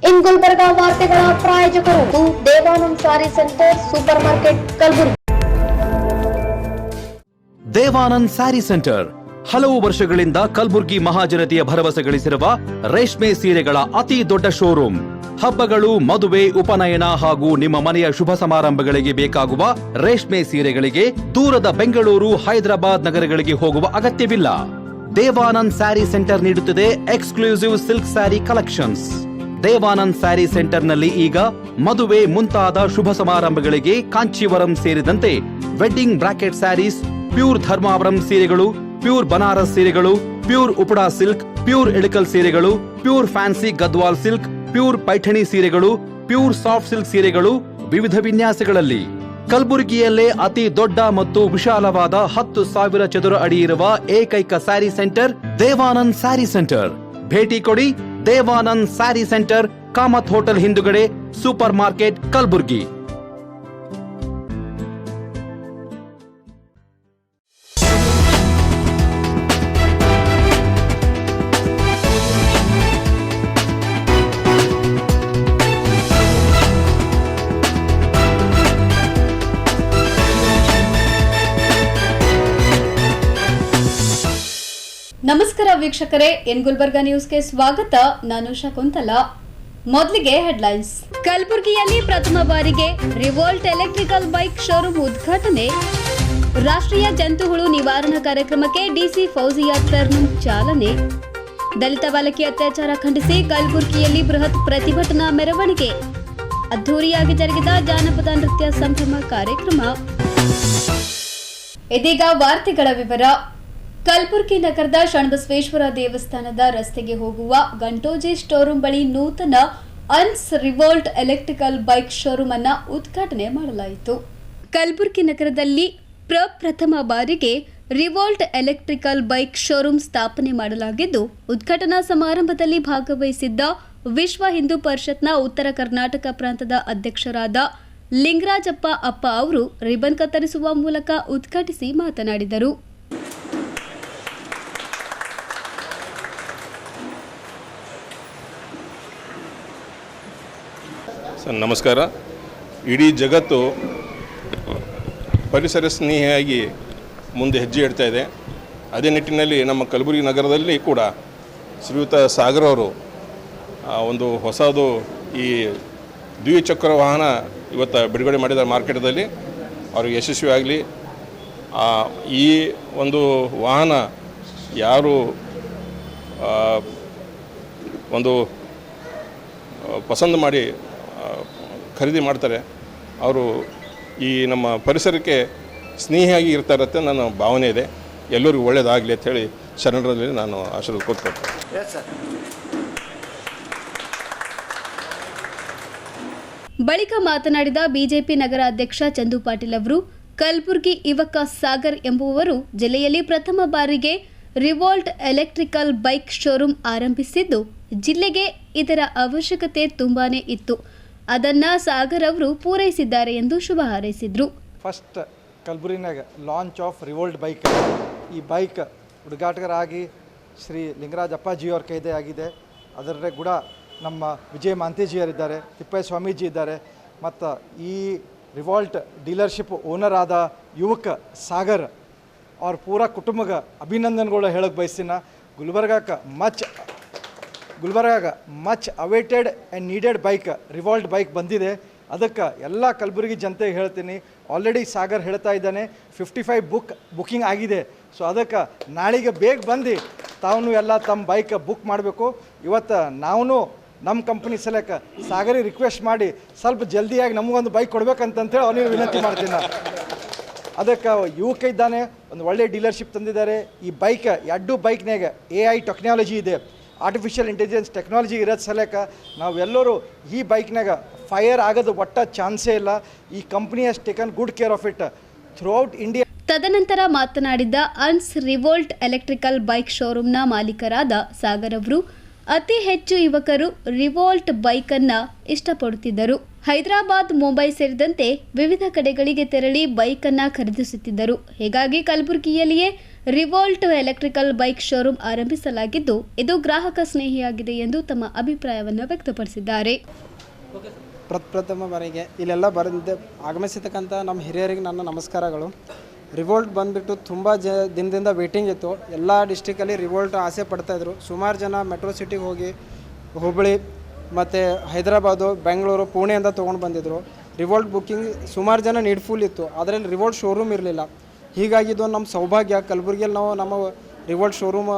ಇನ್ ಗುಲ್ಬರ್ಗ ವಾರ್ತೆಗಳ ಪ್ರಾಯೋಜಕರು Devanand sari centre super market Kalaburagi. Devanand sari centre ಹಲವು ವರ್ಷಗಳಿಂದ ಕಲಬುರಗಿ ಮಹಾಜನತೆಯ ಭರವಸೆ ಗಳಿಸಿರುವ ರೇಷ್ಮೆ ಸೀರೆಗಳ ಅತಿ ದೊಡ್ಡ ಶೋರೂಮ್. ಹಬ್ಬಗಳು, ಮದುವೆ, ಉಪನಯನ ಹಾಗೂ ನಿಮ್ಮ ಮನೆಯ ಶುಭ ಸಮಾರಂಭಗಳಿಗೆ ಬೇಕಾಗುವ ರೇಷ್ಮೆ ಸೀರೆಗಳಿಗೆ ದೂರದ ಬೆಂಗಳೂರು, ಹೈದರಾಬಾದ್ ನಗರಗಳಿಗೆ ಹೋಗುವ ಅಗತ್ಯವಿಲ್ಲ. ದೇವಾನಂದ್ ಸ್ಯಾರಿ ಸೆಂಟರ್ ನೀಡುತ್ತಿದೆ exclusive silk sari collections. Devanand sari ಸೆಂಟರ್ನಲ್ಲಿ ಈಗ ಮದುವೆ ಮುಂತಾದ ಶುಭ ಸಮಾರಂಭಗಳಿಗೆ ಕಾಂಚೀವರಂ ಸೇರಿದಂತೆ wedding brocade sarees, pure Dharmavaram ಸೀರೆಗಳು, ಪ್ಯೂರ್ ಬನಾರಸ್ ಸೀರೆಗಳು, pure Uppada silk, pure Ilkal ಸೀರೆಗಳು, pure fancy Gadwal silk, pure Paithani ಸೀರೆಗಳು, ಪ್ಯೂರ್ ಸಾಫ್ಟ್ ಸಿಲ್ಕ್ ಸೀರೆಗಳು ವಿವಿಧ ವಿನ್ಯಾಸಗಳಲ್ಲಿ. ಕಲಬುರಗಿಯಲ್ಲೇ ಅತಿ ದೊಡ್ಡ ಮತ್ತು ವಿಶಾಲವಾದ 10,000 ಚದುರ ಅಡಿ ಇರುವ ಏಕೈಕ ಸ್ಯಾರಿ ಸೆಂಟರ್ ದೇವಾನಂದ್ ಸ್ಯಾರಿ ಸೆಂಟರ್. ಭೇಟಿ ಕೊಡಿ. ದೇವಾನಂದ್ ಸ್ಯಾರಿ ಸೆಂಟರ್, ಕಾಮತ್ ಹೋಟೆಲ್ ಹಿಂದುಗಡೆ, ಸೂಪರ್ ಮಾರ್ಕೆಟ್, ಕಲಬುರಗಿ. ನಮಸ್ಕಾರ ವೀಕ್ಷಕರೇ, ಎನ್ ಗುಲ್ಬರ್ಗಾ ನ್ಯೂಸ್ಗೆ ಸ್ವಾಗತ. ನಾನು ಶಕುಂತಲಾ. ಮೊದಲಿಗೆ ಹೆಡ್ಲೈನ್ಸ್. ಕಲಬುರಗಿಯಲ್ಲಿ ಪ್ರಥಮ ಬಾರಿಗೆ ರಿವೋಲ್ಟ್ ಎಲೆಕ್ಟ್ರಿಕಲ್ ಬೈಕ್ ಶೋರೂಮ್ ಉದ್ಘಾಟನೆ. ರಾಷ್ಟ್ರೀಯ ಜಂತುಹುಳು ನಿವಾರಣಾ ಕಾರ್ಯಕ್ರಮಕ್ಕೆ ಡಿಸಿ ಫೌಜಿಯಾ ಟರ್ನಮ್ ಚಾಲನೆ. ದಲಿತ ಬಾಲಕಿ ಅತ್ಯಾಚಾರ ಖಂಡಿಸಿ ಕಲಬುರಗಿಯಲ್ಲಿ ಬೃಹತ್ ಪ್ರತಿಭಟನಾ ಮೆರವಣಿಗೆ. ಅದ್ಧೂರಿಯಾಗಿ ಜರುಗಿದ ಜಾನಪದ ನೃತ್ಯ ಸಂಭ್ರಮ ಕಾರ್ಯಕ್ರಮ. ಇದೀಗ ವಾರ್ತೆಗಳ ವಿವರ. ಕಲಬುರಗಿ ನಗರದ ಶರಣಬಸವೇಶ್ವರ ದೇವಸ್ಥಾನದ ರಸ್ತೆಗೆ ಹೋಗುವ ಗಂಟೋಜಿ ಸ್ಟೋರೂಮ್ ಬಳಿ ನೂತನ ಅನ್ಸ್ ರಿವೋಲ್ಟ್ ಎಲೆಕ್ಟ್ರಿಕಲ್ ಬೈಕ್ ಶೋರೂಮ್ ಅನ್ನು ಉದ್ಘಾಟನೆ ಮಾಡಲಾಯಿತು. ಕಲಬುರಗಿ ನಗರದಲ್ಲಿ ಪ್ರಪ್ರಥಮ ಬಾರಿಗೆ ರಿವೋಲ್ಟ್ ಎಲೆಕ್ಟ್ರಿಕಲ್ ಬೈಕ್ ಶೋರೂಮ್ ಸ್ಥಾಪನೆ ಮಾಡಲಾಗಿದ್ದು, ಉದ್ಘಾಟನಾ ಸಮಾರಂಭದಲ್ಲಿ ಭಾಗವಹಿಸಿದ್ದ ವಿಶ್ವ ಹಿಂದೂ ಪರಿಷತ್ನ ಉತ್ತರ ಕರ್ನಾಟಕ ಪ್ರಾಂತದ ಅಧ್ಯಕ್ಷರಾದ ಲಿಂಗರಾಜಪ್ಪ ಅಪ್ಪ ಅವರು ರಿಬನ್ ಕತ್ತರಿಸುವ ಮೂಲಕ ಉದ್ಘಾಟಿಸಿ ಮಾತನಾಡಿದರು. ನಮಸ್ಕಾರ. ಇಡೀ ಜಗತ್ತು ಪರಿಸರ ಸ್ನೇಹಿಯಾಗಿ ಮುಂದೆ ಹೆಜ್ಜೆ ಇಡ್ತಾ ಇದೆ. ಅದೇ ನಿಟ್ಟಿನಲ್ಲಿ ನಮ್ಮ ಕಲಬುರಗಿ ನಗರದಲ್ಲಿ ಕೂಡ ಶ್ರೀಯುತ ಸಾಗರ್ ಅವರು ಒಂದು ಹೊಸದು ಈ ದ್ವಿಚಕ್ರ ವಾಹನ ಇವತ್ತು ಬಿಡುಗಡೆ ಮಾಡಿದ ಮಾರ್ಕೆಟದಲ್ಲಿ. ಅವ್ರಿಗೆ ಯಶಸ್ವಿಯಾಗಲಿ. ಈ ಒಂದು ವಾಹನ ಯಾರು ಒಂದು ಪಸಂದ್ ಮಾಡಿ ಖರೀದಿ ಮಾಡ್ತಾರೆ, ಅವರು ಈ ನಮ್ಮ ಪರಿಸರಕ್ಕೆ ಸ್ನೇಹಿಯಾಗಿ ಇರ್ತಾರತ್ತೆ ನನ್ನ ಭಾವನೆ ಇದೆ. ಎಲ್ಲರಿಗೂ ಒಳ್ಳೆಯದಾಗಲಿ ಅಂತ ಹೇಳಿ ಶರಣರಲ್ಲಿ ನಾನು ಆಶೀರ್ವಾದ ಕೊಡ್ತೇನೆ. ಬಳಿಕ ಮಾತನಾಡಿದ ಬಿಜೆಪಿ ನಗರ ಅಧ್ಯಕ್ಷ ಚಂದು ಪಾಟೀಲ್ ಅವರು, ಕಲಬುರಗಿ ಯುವಕ ಸಾಗರ್ ಎಂಬುವವರು ಜಿಲ್ಲೆಯಲ್ಲಿ ಪ್ರಥಮ ಬಾರಿಗೆ ರಿವೋಲ್ಟ್ ಎಲೆಕ್ಟ್ರಿಕಲ್ ಬೈಕ್ ಶೋರೂಮ್ ಆರಂಭಿಸಿದ್ದು, ಜಿಲ್ಲೆಗೆ ಇದರ ಅವಶ್ಯಕತೆ ತುಂಬಾನೇ ಇತ್ತು. ಅದನ್ನ ಸಾಗರ್ ಅವರು ಪೂರೈಸಿದ್ದಾರೆ ಎಂದು ಶುಭ ಹಾರೈಸಿದ್ರು. ಫಸ್ಟ್ ಕಲಬುರಗಿನಾಗ ಲಾಂಚ್ ಆಫ್ ರಿವೋಲ್ಟ್ ಬೈಕ್. ಈ ಬೈಕ್ ಉದ್ಘಾಟಕರಾಗಿ ಶ್ರೀ ಲಿಂಗರಾಜ್ ಅಪ್ಪಾಜಿ ಅವ್ರ ಕೈದೆ ಆಗಿದೆ. ಅದರ ಕೂಡ ನಮ್ಮ ವಿಜಯ ಮಾಂತೇಜಿಯವರಿದ್ದಾರೆ, ತಿಪ್ಪಯ್ಯ ಸ್ವಾಮೀಜಿ ಇದ್ದಾರೆ, ಮತ್ತು ಈ ರಿವೋಲ್ಟ್ ಡೀಲರ್ಶಿಪ್ ಓನರ್ ಆದ ಯುವಕ ಸಾಗರ್ ಅವ್ರ ಪೂರ ಕುಟುಂಬಕ್ಕೆ ಅಭಿನಂದನೆಗಳು ಹೇಳಕ್ಕೆ ಬಯಸ್ತೀನಿ. ಗುಲ್ಬರ್ಗಾಗ much awaited and needed bike Revolt bike ಬಂದಿದೆ. ಅದಕ್ಕೆ ಎಲ್ಲ ಕಲಬುರಗಿ ಜನತೆಗೆ ಹೇಳ್ತೀನಿ, ಆಲ್ರೆಡಿ ಸಾಗರ್ ಹೇಳ್ತಾ ಇದ್ದಾನೆ 55 ಬುಕ್ಕಿಂಗ್ ಆಗಿದೆ. ಸೊ ಅದಕ್ಕೆ ನಾಳೆಗೆ ಬೇಗ ಬಂದು ತಾವು ಎಲ್ಲ ತಮ್ಮ ಬೈಕ್ ಬುಕ್ ಮಾಡಬೇಕು. ಇವತ್ತು ನಾವು ನಮ್ಮ ಕಂಪ್ನಿ ಸಲಕ ಸಾಗರಿಗೆ ರಿಕ್ವೆಸ್ಟ್ ಮಾಡಿ ಸ್ವಲ್ಪ ಜಲ್ದಿಯಾಗಿ ನಮಗೊಂದು ಬೈಕ್ ಕೊಡ್ಬೇಕಂತೇಳಿ ಅವನಿಗೆ ವಿನಂತಿ ಮಾಡ್ತೀನಿ. ಅದಕ್ಕೆ ಯುವಕ ಇದ್ದಾನೆ, ಒಂದು ಒಳ್ಳೆ ಡೀಲರ್ಶಿಪ್ ತಂದಿದ್ದಾರೆ. ಈ ಬೈಕ್ 2 ಬೈಕ್ನಾಗ AI ಟೆಕ್ನಾಲಜಿ ಇದೆ, ಆರ್ಟಿಫಿಷಿಯಲ್ ಇಂಟೆಲಿಜೆನ್ಸ್ ಟೆಕ್ನಾಲಜಿ ಇರೋದು ಸಲಕ ನಾವೆಲ್ಲರೂ ಈ ಬೈಕ್ನಾಗ ಫೈರ್ ಆಗೋದು ಒಟ್ಟ ಚಾನ್ಸೇ ಇಲ್ಲ. ಈ company has taken good care of it throughout India. ತದನಂತರ ಮಾತನಾಡಿದ ಅನ್ಸ್ ರಿವೋಲ್ಟ್ ಎಲೆಕ್ಟ್ರಿಕಲ್ ಬೈಕ್ ಶೋರೂಮ್ನ ಮಾಲೀಕರಾದ ಸಾಗರ್ ಅವರು, ಅತಿ ಹೆಚ್ಚು ಯುವಕರು ರಿವೋಲ್ಟ್ ಬೈಕ್ ಅನ್ನ ಇಷ್ಟಪಡುತ್ತಿದ್ದರು. ಹೈದರಾಬಾದ್, ಮುಂಬೈ ಸೇರಿದಂತೆ ವಿವಿಧ ಕಡೆಗಳಿಗೆ ತೆರಳಿ ಬೈಕ್ ಅನ್ನ ಖರೀದಿಸುತ್ತಿದ್ದರು. ಹೀಗಾಗಿ ಕಲಬುರಗಿಯಲ್ಲಿಯೇ ರಿವೋಲ್ಟ್ ಎಲೆಕ್ಟ್ರಿಕಲ್ ಬೈಕ್ ಶೋರೂಮ್ ಆರಂಭಿಸಲಾಗಿದ್ದು ಇದು ಗ್ರಾಹಕ ಸ್ನೇಹಿಯಾಗಿದೆ ಎಂದು ತಮ್ಮ ಅಭಿಪ್ರಾಯವನ್ನು ವ್ಯಕ್ತಪಡಿಸಿದ್ದಾರೆ. ಪ್ರಥಮ ಬಾರಿಗೆ ಇಲ್ಲೆಲ್ಲ ಆಗಮಿಸಿರ್ತಕ್ಕಂಥ ನಮ್ಮ ಹಿರಿಯರಿಗೆ ನನ್ನ ನಮಸ್ಕಾರಗಳು. ರಿವೋಲ್ಟ್ ಬಂದುಬಿಟ್ಟು ತುಂಬ ದಿನದಿಂದ ವೇಟಿಂಗ್ ಇತ್ತು. ಎಲ್ಲ ಡಿಸ್ಟಿಕಲ್ಲಿ ರಿವೋಲ್ಟ್ ಆಸೆ ಪಡ್ತಾಯಿದ್ರು. ಸುಮಾರು ಜನ ಮೆಟ್ರೋ ಸಿಟಿಗೆ ಹೋಗಿ ಹುಬ್ಬಳ್ಳಿ ಮತ್ತು ಹೈದರಾಬಾದು, ಬೆಂಗಳೂರು, ಪುಣೆಯಿಂದ ತೊಗೊಂಡು ಬಂದಿದ್ದರು. ರಿವೋಲ್ಟ್ ಬುಕ್ಕಿಂಗ್ ಸುಮಾರು ಜನ ನೀಡ್ಫುಲ್ ಇತ್ತು. ಅದರಲ್ಲಿ ರಿವೋಲ್ಟ್ ಶೋರೂಮ್ ಇರಲಿಲ್ಲ. ಹೀಗಾಗಿ ಇದು ನಮ್ಮ ಸೌಭಾಗ್ಯ. ಕಲಬುರಗಿಯಲ್ಲಿ ನಾವು ನಮ್ಮ ರಿವೋಲ್ಟ್ ಶೋರೂಮ್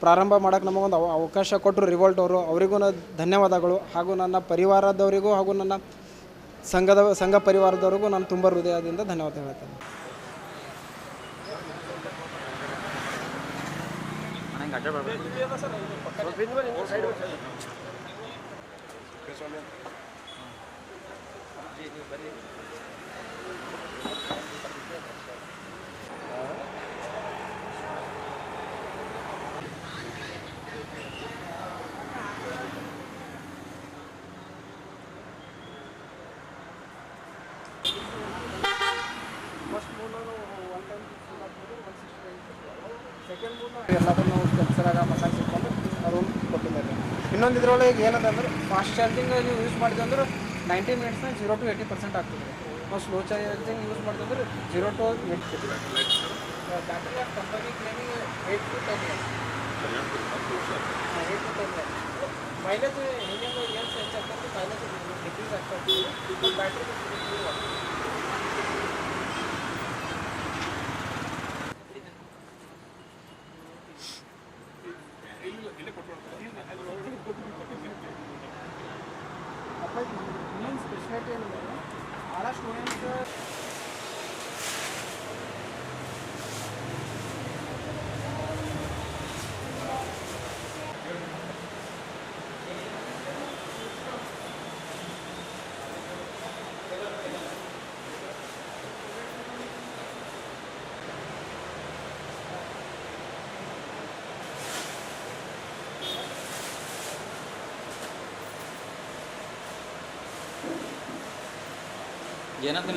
ಪ್ರಾರಂಭ ಮಾಡೋಕ್ಕೆ ನಮಗೊಂದು ಅವಕಾಶ ಕೊಟ್ಟರು ರಿವೋಲ್ಟ್ ಅವರು. ಅವರಿಗೂ ಧನ್ಯವಾದಗಳು. ಹಾಗೂ ನನ್ನ ಪರಿವಾರದವರಿಗೂ ಹಾಗೂ ನನ್ನ ಸಂಘ ಪರಿವಾರದವರಿಗೂ ನಾನು ತುಂಬ ಹೃದಯದಿಂದ ಧನ್ಯವಾದ ಹೇಳ್ತೇನೆ. ಎಲ್ಲದನ್ನು ಕೆಲಸರಾಗ ಮಸಾಜ್ ಸಿಕ್ಕೊಂಡು ರೂಮ್ ಕೊಟ್ಟಿದ್ದಾರೆ. ಇನ್ನೊಂದು ಇದ್ರೊಳಗೆ ಏನದಂದ್ರೆ ಫಾಸ್ಟ್ ಚಾರ್ಜಿಂಗ್ ಯೂಸ್ ಮಾಡಿದೆ ಅಂದ್ರೆ 90 ಮಿನಿಟ್ಸ್ನ 0 to 80% ಆಗ್ತದೆ. ನಾವು ಸ್ಲೋ ಚಾರ್ಜಿಂಗ್ ಯೂಸ್ ಮಾಡಿದೆ ಅಂದ್ರೆ 0 to 8 battery life company claiming 8 to 10 years. 8 to 10 years. Mileage ಹೇಗೆ ಇಯರ್ಸ್ ಹೆಚ್ಚಾಗ್ತದೆ, ಮೈಲೇಜ್ ಡಿಕ್ರೀಸ್ ಆಗ್ತದೆ. ಬ್ಯಾಟ್ರಿ ಇನ್ನೊಂದು ಸ್ಪೆಷಾಲಿಟಿ ಏನಿದೆ, ಭಾಳ ಸ್ಟೂಡೆಂಟ್ಸ್ ಏನಂತ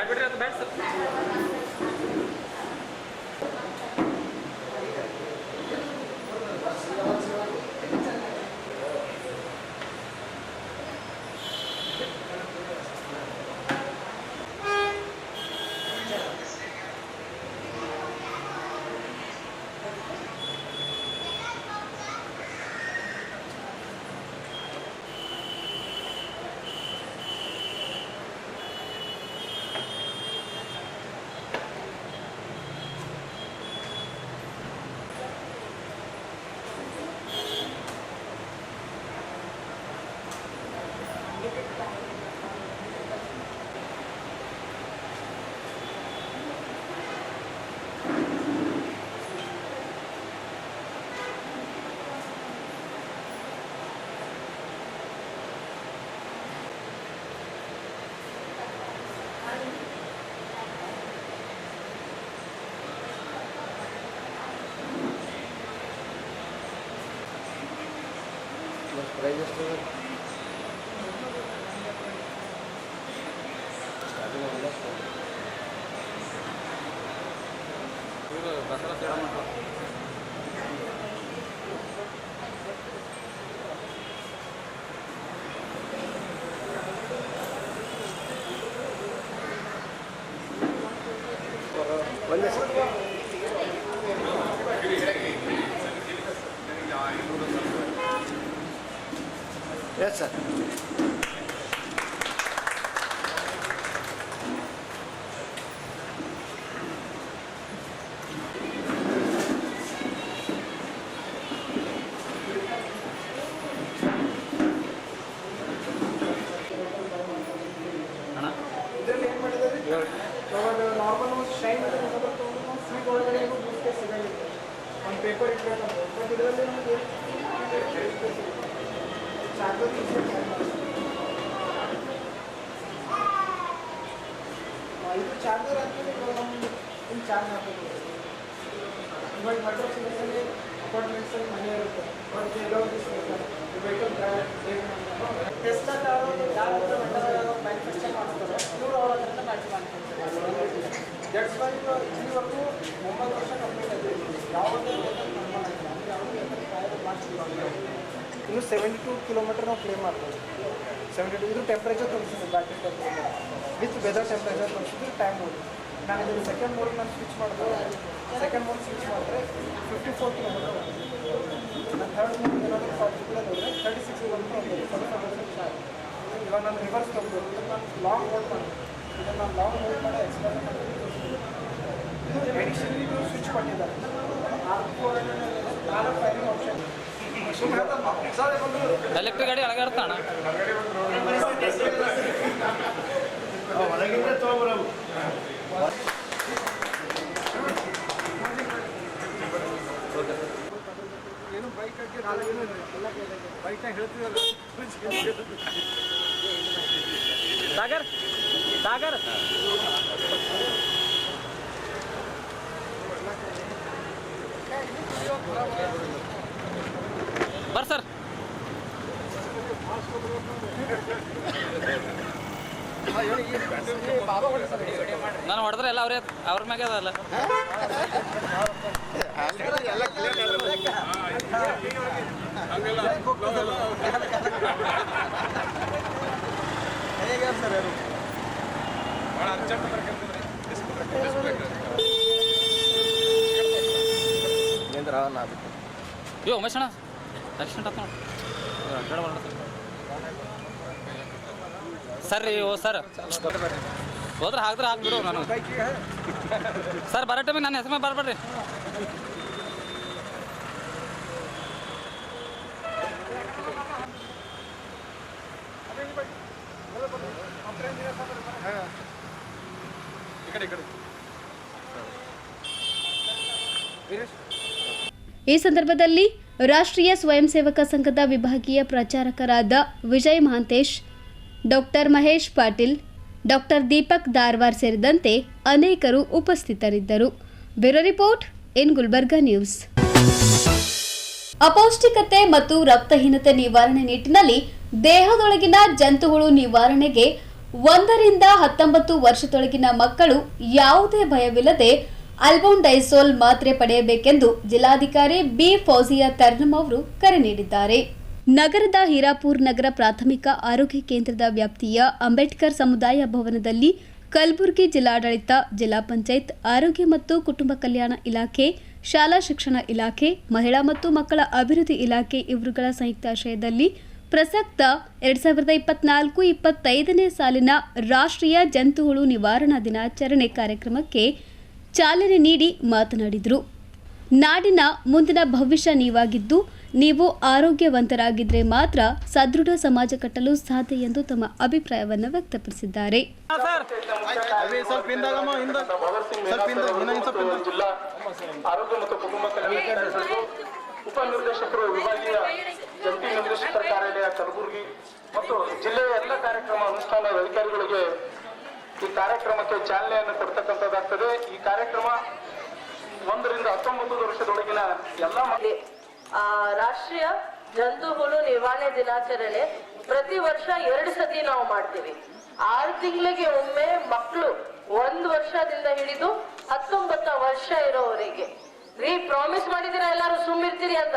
ಬಿಡ್ರಿ ಅದು ಬ್ಯಾಡ್ ಸರ್. ಪ್ರೈಸ್ ಎಷ್ಟು? ಸ್ಟಾರ್ಟಿಂಗ್ 1 ಲಕ್ಷ. Yes sir. ಇದರಲ್ಲಿ ಏನು ಮಾಡಿದ್ದಾರೆ, ನಾರ್ಮಲ್ ಶೈನ್ ಸ್ವೀಟ್ ಒಳಗಡೆ ಸಿಗಂಗಿಲ್ಲ, ಒಂದು ಪೇಪರ್ ಇಟ್ಬೇಕಂತ. ಬಟ್ ಇದರಲ್ಲಿ ನಮಗೆ ಚಾರ್ಜರ್ ಇದು ಚಾರ್ಜರ್ ಹಾಕಿದ್ರೆ ನಮ್ಗೆ ಇಲ್ಲಿ ಚಾರ್ಜ್ ಹಾಕಬೇಕು. ಇವಾಗ ಮೆಟ್ರೋ ಸಿಟಿಸಲ್ಲಿ ಅಪಾರ್ಟ್ಮೆಂಟ್ಸಲ್ಲಿ ಮನೆ ಇರುತ್ತೆ, ಬಟ್ ಕೆಲವು ವೆಹಿಕಲ್ ಟೆಸ್ಲಾ ಕಾರು ಯಾರು ಮ್ಯಾನುಫ್ಯಾಕ್ಚರ್ ಮಾಡ್ತಾರೆ ಇವರು ಅವ್ರ ಹತ್ರ ಮ್ಯಾನುಫ್ಯಾಕ್ಚರ್ ದಟ್ಸ್ ವೈ ಇಲ್ಲಿವರೆಗೂ 9 ವರ್ಷ ಕಂಪ್ಲೀಟ್ ಆಗಿದೆ. ಯಾವುದೇ ಇನ್ನು 72 ಕಿಲೋಮೀಟರ್ ನಾವು ಕ್ಲೇಮ್ ಮಾಡ್ಬೋದು. 72 ಇದು ಟೆಂಪ್ರೇಚರ್ ತೋರಿಸಿದೆ, battery temperature with weather temperature ತೋರಿಸಿದ್ರೆ ಟೈಮ್ ನೋಡಿ. ನಾನು ಇದನ್ನು ಸೆಕೆಂಡ್ ಮೋಡ್ಗೆ ನಾನು ಸ್ವಿಚ್ ಮಾಡಿದ್ರೆ, ಸೆಕೆಂಡ್ ಮೋಡ್ ಸ್ವಿಚ್ ಮಾಡಿದ್ರೆ 54 ಕಿಲೋಮೀಟರ್. ನಾನು ಥರ್ಡ್ ಮೋಡ್ ಏನಾದರೂ 40 ಹೋದರೆ 36 ಕಿಲೋಮೀಟರ್ ಹೋಗ್ಬೋದು, 45%. ಇವಾಗ ನಾನು ರಿವರ್ಸ್ ತೊಗೊಬೋದು, ನಾನು ಲಾಂಗ್ ಹೋಲ್ಡ್ ಮಾಡ್ತೀನಿ. ಇದನ್ನು ನಾನು ಲಾಂಗ್ ಹೋಲ್ಡ್ ಮಾಡಿ ಎಕ್ಸ್ಪ್ಲೇನ್ ಮಾಡ್ತೀನಿ. ಇದು ಎಡಿಷನಲಿ ಇದು ಸ್ವಿಚ್ ಕೊಟ್ಟಿದ್ದಾರೆ. 4 ಫೈರಿಂಗ್ ಆಪ್ಷನ್. ಎಲೆಕ್ಟ್ರಿಕ್ ಗಾಡಿ ಅಳಗಾಡ್ತಾಣ ಏನು ಬೈಕ್ ಹಾಕಿ ನಾವೇನು ಎಲ್ಲ ಬೈಕ್ನಾಗ ಹೇಳ್ತೀವಲ್ಲ. ಸಾಗರ್ ಸಾಗರ್ ಬರ್ ಸರ್. ನಾನು ಹೊಡೆದ್ರೆ ಎಲ್ಲ ಅವ್ರ ಮ್ಯಾಗೆ ಅದಲ್ಲ. ಅಯ್ಯೋ ಉಮೇಶ್ ಅಣ್ಣ ಆಕ್ಸಿಡೆಂಟ್ ಆಯ್ತು ನೋಡಿ. ಸರ್ ರೀ ಓ ಸರ್ ಹೋದ್ರೆ ಹಾಕಿದ್ರೆ ಹಾಕ್ಬಿಡು. ನಾನು ಸರ್ ಬರೋ ಟೈಮಿಗೆ ನನ್ನ ಹೆಸರು ಬರ್ಬೇಡ್ರಿ. ಈ ಸಂದರ್ಭದಲ್ಲಿ ರಾಷ್ಟ್ರೀಯ ಸ್ವಯಂ ಸೇವಕ ಸಂಘದ ವಿಭಾಗೀಯ ಪ್ರಚಾರಕರಾದ ವಿಜಯ್ ಮಹಾಂತೇಶ್, ಡಾಕ್ಟರ್ ಮಹೇಶ್ ಪಾಟೀಲ್, ಡಾಕ್ಟರ್ ದೀಪಕ್ ದಾರ್ವಾರ್ ಸೇರಿದಂತೆ ಅನೇಕರು ಉಪಸ್ಥಿತರಿದ್ದರು. Bureau report in Gulbarga news. ಅಪೌಷ್ಟಿಕತೆ ಮತ್ತು ರಕ್ತಹೀನತೆ ನಿವಾರಣೆ ನಿಟ್ಟಿನಲ್ಲಿ ದೇಹದೊಳಗಿನ ಜಂತುಹುಳು ನಿವಾರಣೆಗೆ 1 ರಿಂದ 19 ವರ್ಷದೊಳಗಿನ ಮಕ್ಕಳು ಯಾವುದೇ ಭಯವಿಲ್ಲದೆ ಅಲ್ಬೊಂಡೈಸೋಲ್ ಮಾತ್ರೆ ಪಡೆಯಬೇಕೆಂದು ಜಿಲ್ಲಾಧಿಕಾರಿ ಬಿ ಫೌಜಿಯಾ ತರ್ನಮ್ ಅವರು ಕರೆ ನೀಡಿದ್ದಾರೆ. ನಗರದ ಹೀರಾಪುರ್ ನಗರ ಪ್ರಾಥಮಿಕ ಆರೋಗ್ಯ ಕೇಂದ್ರದ ವ್ಯಾಪ್ತಿಯ ಅಂಬೇಡ್ಕರ್ ಸಮುದಾಯ ಭವನದಲ್ಲಿ ಕಲಬುರಗಿ ಜಿಲ್ಲಾಡಳಿತ, ಜಿಲ್ಲಾ ಪಂಚಾಯತ್, ಆರೋಗ್ಯ ಮತ್ತು ಕುಟುಂಬ ಕಲ್ಯಾಣ ಇಲಾಖೆ, ಶಾಲಾ ಶಿಕ್ಷಣ ಇಲಾಖೆ, ಮಹಿಳಾ ಮತ್ತು ಮಕ್ಕಳ ಅಭಿವೃದ್ಧಿ ಇಲಾಖೆ ಇವರುಗಳ ಸಂಯುಕ್ತಾಶ್ರಯದಲ್ಲಿ ಪ್ರಸಕ್ತ 2024-25ನೇ ಸಾಲಿನ ರಾಷ್ಟ್ರೀಯ ಜಂತುಹುಳು ನಿವಾರಣಾ ದಿನಾಚರಣೆ ಕಾರ್ಯಕ್ರಮಕ್ಕೆ ಚಾಲನೆ ನೀಡಿ ಮಾತನಾಡಿದರು. ನಾಡಿನ ಮುಂದಿನ ಭವಿಷ್ಯ ನೀವಾಗಿದ್ದು, ನೀವು ಆರೋಗ್ಯವಂತರಾಗಿದ್ದರೆ ಮಾತ್ರ ಸದೃಢ ಸಮಾಜ ಕಟ್ಟಲು ಸಾಧ್ಯ ಎಂದು ತಮ್ಮ ಅಭಿಪ್ರಾಯವನ್ನು ವ್ಯಕ್ತಪಡಿಸಿದ್ದಾರೆ. ಜಿಲ್ಲಾ ಆರೋಗ್ಯ ಮತ್ತು ಕುಟುಂಬ ಕಲ್ಯಾಣ ಉಪನಿರ್ದೇಶಕರು, ವಿಭಾಗೀಯ ಜಂಟಿ ನಿರ್ದೇಶಕರ ಕಾರ್ಯಾಲಯ ಕಲಬುರಗಿ ಮತ್ತು ಜಿಲ್ಲೆಯ ಎಲ್ಲ ಕಾರ್ಯಕ್ರಮ ಅನುಷ್ಠಾನದ ಅಧಿಕಾರಿಗಳಿಗೆ ಈ ಕಾರ್ಯಕ್ರಮಕ್ಕೆ ಚಾಲನೆಯನ್ನು ಕೊಡ್ತಕ್ಕಂಥದ್ದಾಗ್ತದೆ. ಈ ಕಾರ್ಯಕ್ರಮ 1 ರಿಂದ 19 ವರ್ಷದೊಳಗಿನ ಎಲ್ಲ ರಾಷ್ಟ್ರೀಯ ಜಂತುಹುಳು ನಿವಾರಣೆ ದಿನಾಚರಣೆ ಪ್ರತಿ ವರ್ಷ 2 ಸತಿ ನಾವು ಮಾಡ್ತೀವಿ. 6 ತಿಂಗಳಿಗೆ ಒಮ್ಮೆ ಮಕ್ಕಳು 1 ವರ್ಷದಿಂದ ಹಿಡಿದು 19 ವರ್ಷ ಇರೋವರೆಗೆ. ಪ್ರಾಮಿಸ್ ಮಾಡಿದ್ದೀರಾ ಎಲ್ಲರೂ ಸುಮ್ಮಿರ್ತೀರಿ ಅಂತ.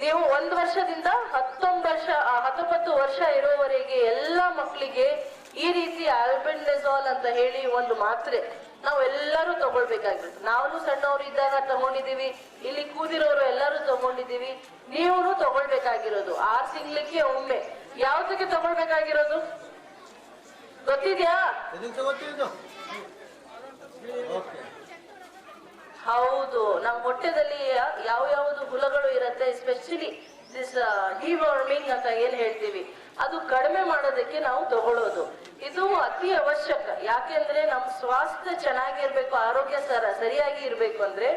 ನೀವು 1 ವರ್ಷದಿಂದ 19 ವರ್ಷ ಇರೋವರೆಗೆ ಎಲ್ಲ ಮಕ್ಕಳಿಗೆ ಈ ರೀತಿ ಆಲ್ಬೆಂಡಜಾಲ್ ಅಂತ ಹೇಳಿ ಒಂದು ಮಾತ್ರೆ ನಾವು ಎಲ್ಲರೂ ತಗೊಳ್ಬೇಕಾಗಿರುತ್ತೆ. ನಾವು ಸಣ್ಣವರು ಇದ್ದಾಗ ತಗೊಂಡಿದೀವಿ, ಇಲ್ಲಿ ಕೂದಿರೋರು ಎಲ್ಲರೂ ತಗೊಂಡಿದೀವಿ, ನೀವು ತಗೊಳ್ಬೇಕಾಗಿರೋದು 6 ತಿಂಗಳಿಗೆ ಒಮ್ಮೆ. ಯಾವ್ದಕ್ಕೆ ತಗೊಳ್ಬೇಕಾಗಿರೋದು ಗೊತ್ತಿದ್ಯಾ? ಹೌದು, ನಮ್ಮ ಹೊಟ್ಟೆದಲ್ಲಿ ಯಾವ ಯಾವುದು ಹುಳಗಳು ಇರುತ್ತೆ, ಎಸ್ಪೆಷಲಿ ದಿಸ್ ಡಿವಾರ್ಮಿಂಗ್ ಅಂತ ಏನ್ ಹೇಳ್ತೀವಿ, ಅದು ಕಡಿಮೆ ಮಾಡೋದಕ್ಕೆ ನಾವು ತಗೊಳ್ಳೋದು. ಇದು ಅತಿ ಅವಶ್ಯಕ. ಯಾಕೆಂದ್ರೆ ನಮ್ಮ ಸ್ವಾಸ್ಥ್ಯ ಚೆನ್ನಾಗಿರ್ಬೇಕು, ಆರೋಗ್ಯ ಸರಿಯಾಗಿ ಇರ್ಬೇಕು ಅಂದ್ರೆ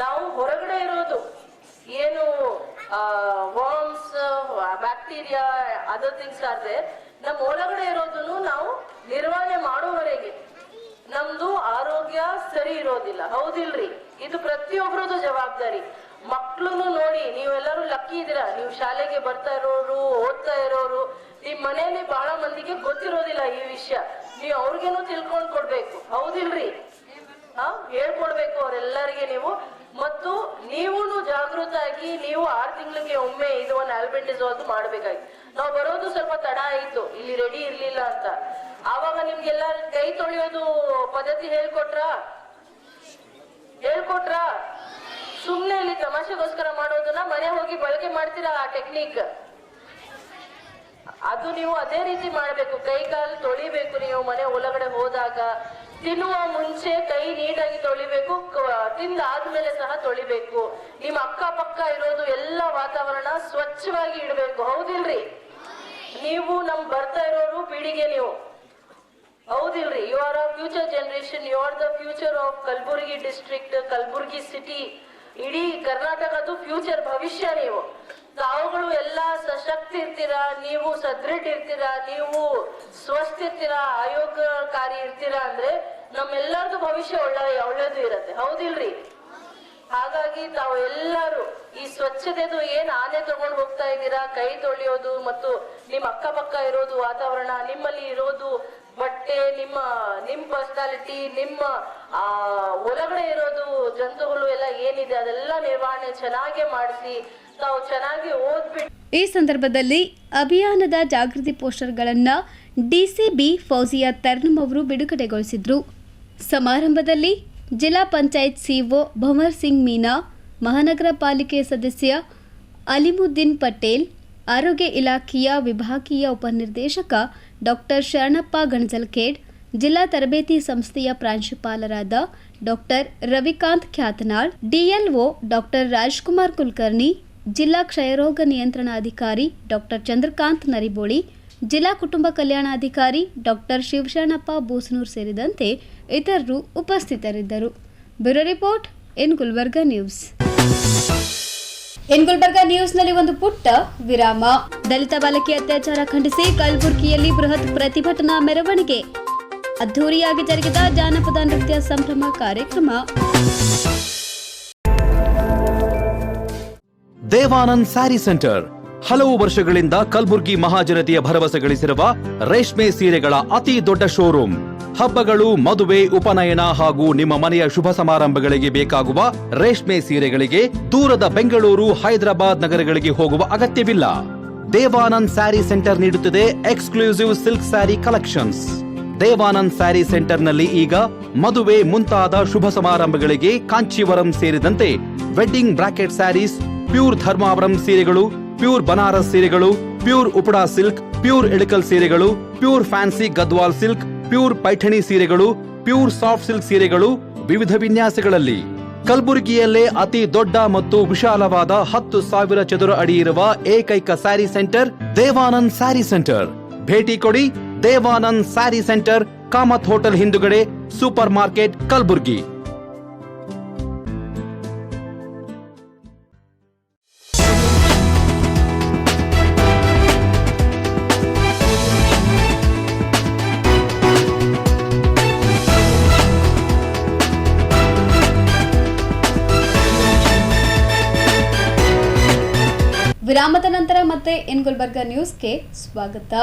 ನಾವು ಹೊರಗಡೆ ಇರೋದು ಏನು ವರ್ಮ್ಸ್, ಬ್ಯಾಕ್ಟೀರಿಯಾ, ಅದರ್ ಥಿಂಗ್ಸ್ ಆದ್ರೆ ನಮ್ಮ ಒಳಗಡೆ ಇರೋದನ್ನು ನಾವು ನಿರ್ವಹಣೆ ಮಾಡುವವರೆಗೆ ನಮ್ದು ಆರೋಗ್ಯ ಸರಿ ಇರೋದಿಲ್ಲ. ಹೌದಿಲ್ರಿ? ಇದು ಪ್ರತಿಯೊಬ್ಬರದು ಜವಾಬ್ದಾರಿ. ಮಕ್ಳುನು ನೋಡಿ, ನೀವೆಲ್ಲರೂ ಲಕ್ಕಿ ಇದ್ದೀರಾ. ನೀವು ಶಾಲೆಗೆ ಬರ್ತಾ ಇರೋರು, ಓದ್ತಾ ಇರೋರು, ನಿಮ್ ಮನೆಯಲ್ಲಿ ಬಹಳ ಮಂದಿಗೆ ಗೊತ್ತಿರೋದಿಲ್ಲ ಈ ವಿಷಯ. ನೀವು ಅವ್ರಿಗೇನು ತಿಳ್ಕೊಂಡ್ ಕೊಡ್ಬೇಕು. ಹೌದಿಲ್ರಿ? ಹೇಳ್ಕೊಡ್ಬೇಕು ಅವರೆಲ್ಲರಿಗೆ ನೀವು. ಮತ್ತು ನೀವು ಜಾಗೃತ ಆಗಿ ನೀವು 6 ತಿಂಗಳಿಗೆ ಒಮ್ಮೆ ಇದು ಒಂದು ಆಲ್ಬೆಂಡಜಾಲ್ ಮಾಡ್ಬೇಕಾಗಿ. ನಾವು ಬರೋದು ಸ್ವಲ್ಪ ತಡ ಆಯ್ತು, ಇಲ್ಲಿ ರೆಡಿ ಇರ್ಲಿಲ್ಲ ಅಂತ. ಆವಾಗ ನಿಮ್ಗೆಲ್ಲ ಕೈ ತೊಳೆಯೋದು ಪದ್ಧತಿ ಹೇಳ್ಕೊಟ್ರಾ? ಸುಮ್ನೆ ಇಲ್ಲಿ ತಮಾಷೆಗೋಸ್ಕರ ಮಾಡೋದನ್ನ ಮನೆ ಹೋಗಿ ಬಳಕೆ ಮಾಡ್ತೀರಾ ಆ ಟೆಕ್ನಿಕ್? ಅದು ನೀವು ಅದೇ ರೀತಿ ಮಾಡ್ಬೇಕು. ಕೈ ಕಾಲು ತೊಳಿಬೇಕು. ನೀವು ಮನೆ ಒಳಗಡೆ ಹೋದಾಗ ತಿನ್ನುವ ಮುಂಚೆ ಕೈ ನೀಟಾಗಿ ತೊಳಿಬೇಕು, ತಿಂದಾದ್ಮೇಲೆ ಸಹ ತೊಳಿಬೇಕು. ನಿಮ್ಮ ಅಕ್ಕಪಕ್ಕ ಇರೋದು ಎಲ್ಲ ವಾತಾವರಣ ಸ್ವಚ್ಛವಾಗಿ ಇಡಬೇಕು. ಹೌದಿಲ್ರಿ? ನೀವು ಬರ್ತಾ ಇರೋರು ಪೀಳಿಗೆ ನೀವು. ಹೌದಿಲ್ರಿ? You are a future generation, you are the future of Kalaburgi district, Kalaburgi city, ಇಡೀ ಕರ್ನಾಟಕದ್ದು ಫ್ಯೂಚರ್, ಭವಿಷ್ಯ. ನೀವು ತಾವುಗಳು ಎಲ್ಲ ಸಶಕ್ತ ಇರ್ತೀರಾ, ನೀವು ಸದೃಢ ಇರ್ತೀರಾ, ನೀವು ಸ್ವಸ್ಥ ಇರ್ತೀರಾ, ಆಯೋಗಕಾರಿ ಇರ್ತೀರಾ ಅಂದ್ರೆ ನಮ್ಮೆಲ್ಲರದು ಭವಿಷ್ಯ ಒಳ್ಳೇದು ಇರತ್ತೆ. ಹೌದಿಲ್ರಿ? ಹಾಗಾಗಿ ತಾವು ಎಲ್ಲರೂ ಈ ಸ್ವಚ್ಛತೆದು ಏನ್ ಆನೆ ತಗೊಂಡು ಹೋಗ್ತಾ ಇದ್ದೀರಾ, ಕೈ ತೊಳೆಯೋದು ಮತ್ತು ನಿಮ್ಮ ಅಕ್ಕಪಕ್ಕ ಇರೋದು ವಾತಾವರಣ, ನಿಮ್ಮಲ್ಲಿ ಇರೋದು ಬಟ್ಟೆ, ನಿಮ್ಮ ಪರ್ಸನಾಲಿಟಿ, ನಿಮ್ಮ ಒಳಗಡೆ ಇರೋದು ಜಂತುಗಳು ಎಲ್ಲ ಏನಿದೆ ಅದೆಲ್ಲ ನಿರ್ವಹಣೆ ಚೆನ್ನಾಗಿ ಮಾಡಿಸಿ ತಾವು ಚೆನ್ನಾಗಿ ಓದ್ಬಿಟ್ಟು. ಈ ಸಂದರ್ಭದಲ್ಲಿ ಅಭಿಯಾನದ ಜಾಗೃತಿ ಪೋಸ್ಟರ್ಗಳನ್ನು ಡಿಸಿಬಿ ಫೌಜಿಯಾ ತರ್ನಮ್ ಅವರು ಬಿಡುಗಡೆಗೊಳಿಸಿದ್ರು. ಸಮಾರಂಭದಲ್ಲಿ ಜಿಲ್ಲಾ ಪಂಚಾಯತ್ ಸಿಒ ಭಂವರ್ ಸಿಂಗ್ ಮೀನಾ, ಮಹಾನಗರ ಪಾಲಿಕೆ ಸದಸ್ಯ ಅಲಿಮುದ್ದೀನ್ ಪಟೇಲ್, ಆರೋಗ್ಯ ಇಲಾಖೆಯ ವಿಭಾಗೀಯ ಉಪನಿರ್ದೇಶಕ ಡಾಕ್ಟರ್ ಶರಣಪ್ಪ ಗಣಜಲ್ಖೇಡ್, ಜಿಲ್ಲಾ ತರಬೇತಿ ಸಂಸ್ಥೆಯ ಪ್ರಾಂಶುಪಾಲರಾದ ಡಾಕ್ಟರ್ ರವಿಕಾಂತ್ ಖ್ಯಾತನಾಳ್, ಡಿಎಲ್ಒ ಡಾಕ್ಟರ್ ರಾಜ್ಕುಮಾರ್ ಕುಲಕರ್ಣಿ, ಜಿಲ್ಲಾ ಕ್ಷಯರೋಗ ನಿಯಂತ್ರಣಾಧಿಕಾರಿ ಡಾಕ್ಟರ್ ಚಂದ್ರಕಾಂತ್ ನರಿಬೋಳಿ, ಜಿಲ್ಲಾ ಕುಟುಂಬ ಕಲ್ಯಾಣಾಧಿಕಾರಿ ಡಾಕ್ಟರ್ ಶಿವಶರಣಪ್ಪ ಬೂಸನೂರ್ ಸೇರಿದಂತೆ ಇತರರು ಉಪಸ್ಥಿತರಿದ್ದರು. Bureau report, N Gulbarga news. Gulbarga ನ್ಯೂಸ್ನಲ್ಲಿ ಒಂದು ಪುಟ್ಟ ವಿರಾಮ. ದಲಿತ ಬಾಲಕಿ ಅತ್ಯಾಚಾರ ಖಂಡಿಸಿ ಕಲಬುರಗಿಯಲ್ಲಿ ಬೃಹತ್ ಪ್ರತಿಭಟನಾ ಮೆರವಣಿಗೆ. ಅದ್ಧೂರಿಯಾಗಿ ಜರುಗಿದ ಜಾನಪದ ನೃತ್ಯ ಸಂಭ್ರಮ ಕಾರ್ಯಕ್ರಮ. ದೇವಾನಂದ್ ಸ್ಯಾರಿ ಸೆಂಟರ್ ಹಲವು ವರ್ಷಗಳಿಂದ ಕಲಬುರ್ಗಿ ಮಹಾಜನತೆಯ ಭರವಸೆ ಗಳಿಸಿರುವ ರೇಷ್ಮೆ ಸೀರೆಗಳ ಅತಿ ದೊಡ್ಡ ಶೋರೂಮ್. ಹಬ್ಬಗಳು, ಮದುವೆ, ಉಪನಯನ ಹಾಗೂ ನಿಮ್ಮ ಮನೆಯ ಶುಭ ಸಮಾರಂಭಗಳಿಗೆ ಬೇಕಾಗುವ ರೇಷ್ಮೆ ಸೀರೆಗಳಿಗೆ ದೂರದ ಬೆಂಗಳೂರು, ಹೈದರಾಬಾದ್ ನಗರಗಳಿಗೆ ಹೋಗುವ ಅಗತ್ಯವಿಲ್ಲ. ದೇವಾನಂದ್ ಸ್ಯಾರಿ ಸೆಂಟರ್ ನೀಡುತ್ತಿದೆ exclusive silk sari collections. Devanand sari ಸೆಂಟರ್ನಲ್ಲಿ ಈಗ ಮದುವೆ ಮುಂತಾದ ಶುಭ ಸಮಾರಂಭಗಳಿಗೆ ಕಾಂಚೀವರಂ ಸೇರಿದಂತೆ wedding brocade sarees, pure Dharmavaram ಸೀರೆಗಳು, ಪ್ಯೂರ್ ಬನಾರಸ್ ಸೀರೆಗಳು, pure Uppada silk, pure Ilkal ಸೀರೆಗಳು, pure fancy Gadwal silk, pure Paithani ಸೀರೆಗಳು, ಪ್ಯೂರ್ ಸಾಫ್ಟ್ ಸಿಲ್ಕ್ ಸೀರೆಗಳು ವಿವಿಧ ವಿನ್ಯಾಸಗಳಲ್ಲಿ. ಕಲಬುರಗಿಯಲ್ಲೇ ಅತಿ ದೊಡ್ಡ ಮತ್ತು ವಿಶಾಲವಾದ 10,000 ಚದುರ ಅಡಿ ಇರುವ ಏಕೈಕ ಸ್ಯಾರಿ ಸೆಂಟರ್ ದೇವಾನಂದ್ ಸ್ಯಾರಿ ಸೆಂಟರ್. ಭೇಟಿ ಕೊಡಿ. ದೇವಾನಂದ್ ಸ್ಯಾರಿ ಸೆಂಟರ್, ಕಾಮತ್ ಹೋಟೆಲ್ ಹಿಂದುಗಡೆ, ಸೂಪರ್ ಮಾರ್ಕೆಟ್, ಕಲಬುರಗಿ. ವಿರಾಮದ ನಂತರ ಮತ್ತೆ ಎನ್ ಗುಲ್ಬರ್ಗಾ ನ್ಯೂಸ್ಗೆ ಸ್ವಾಗತ.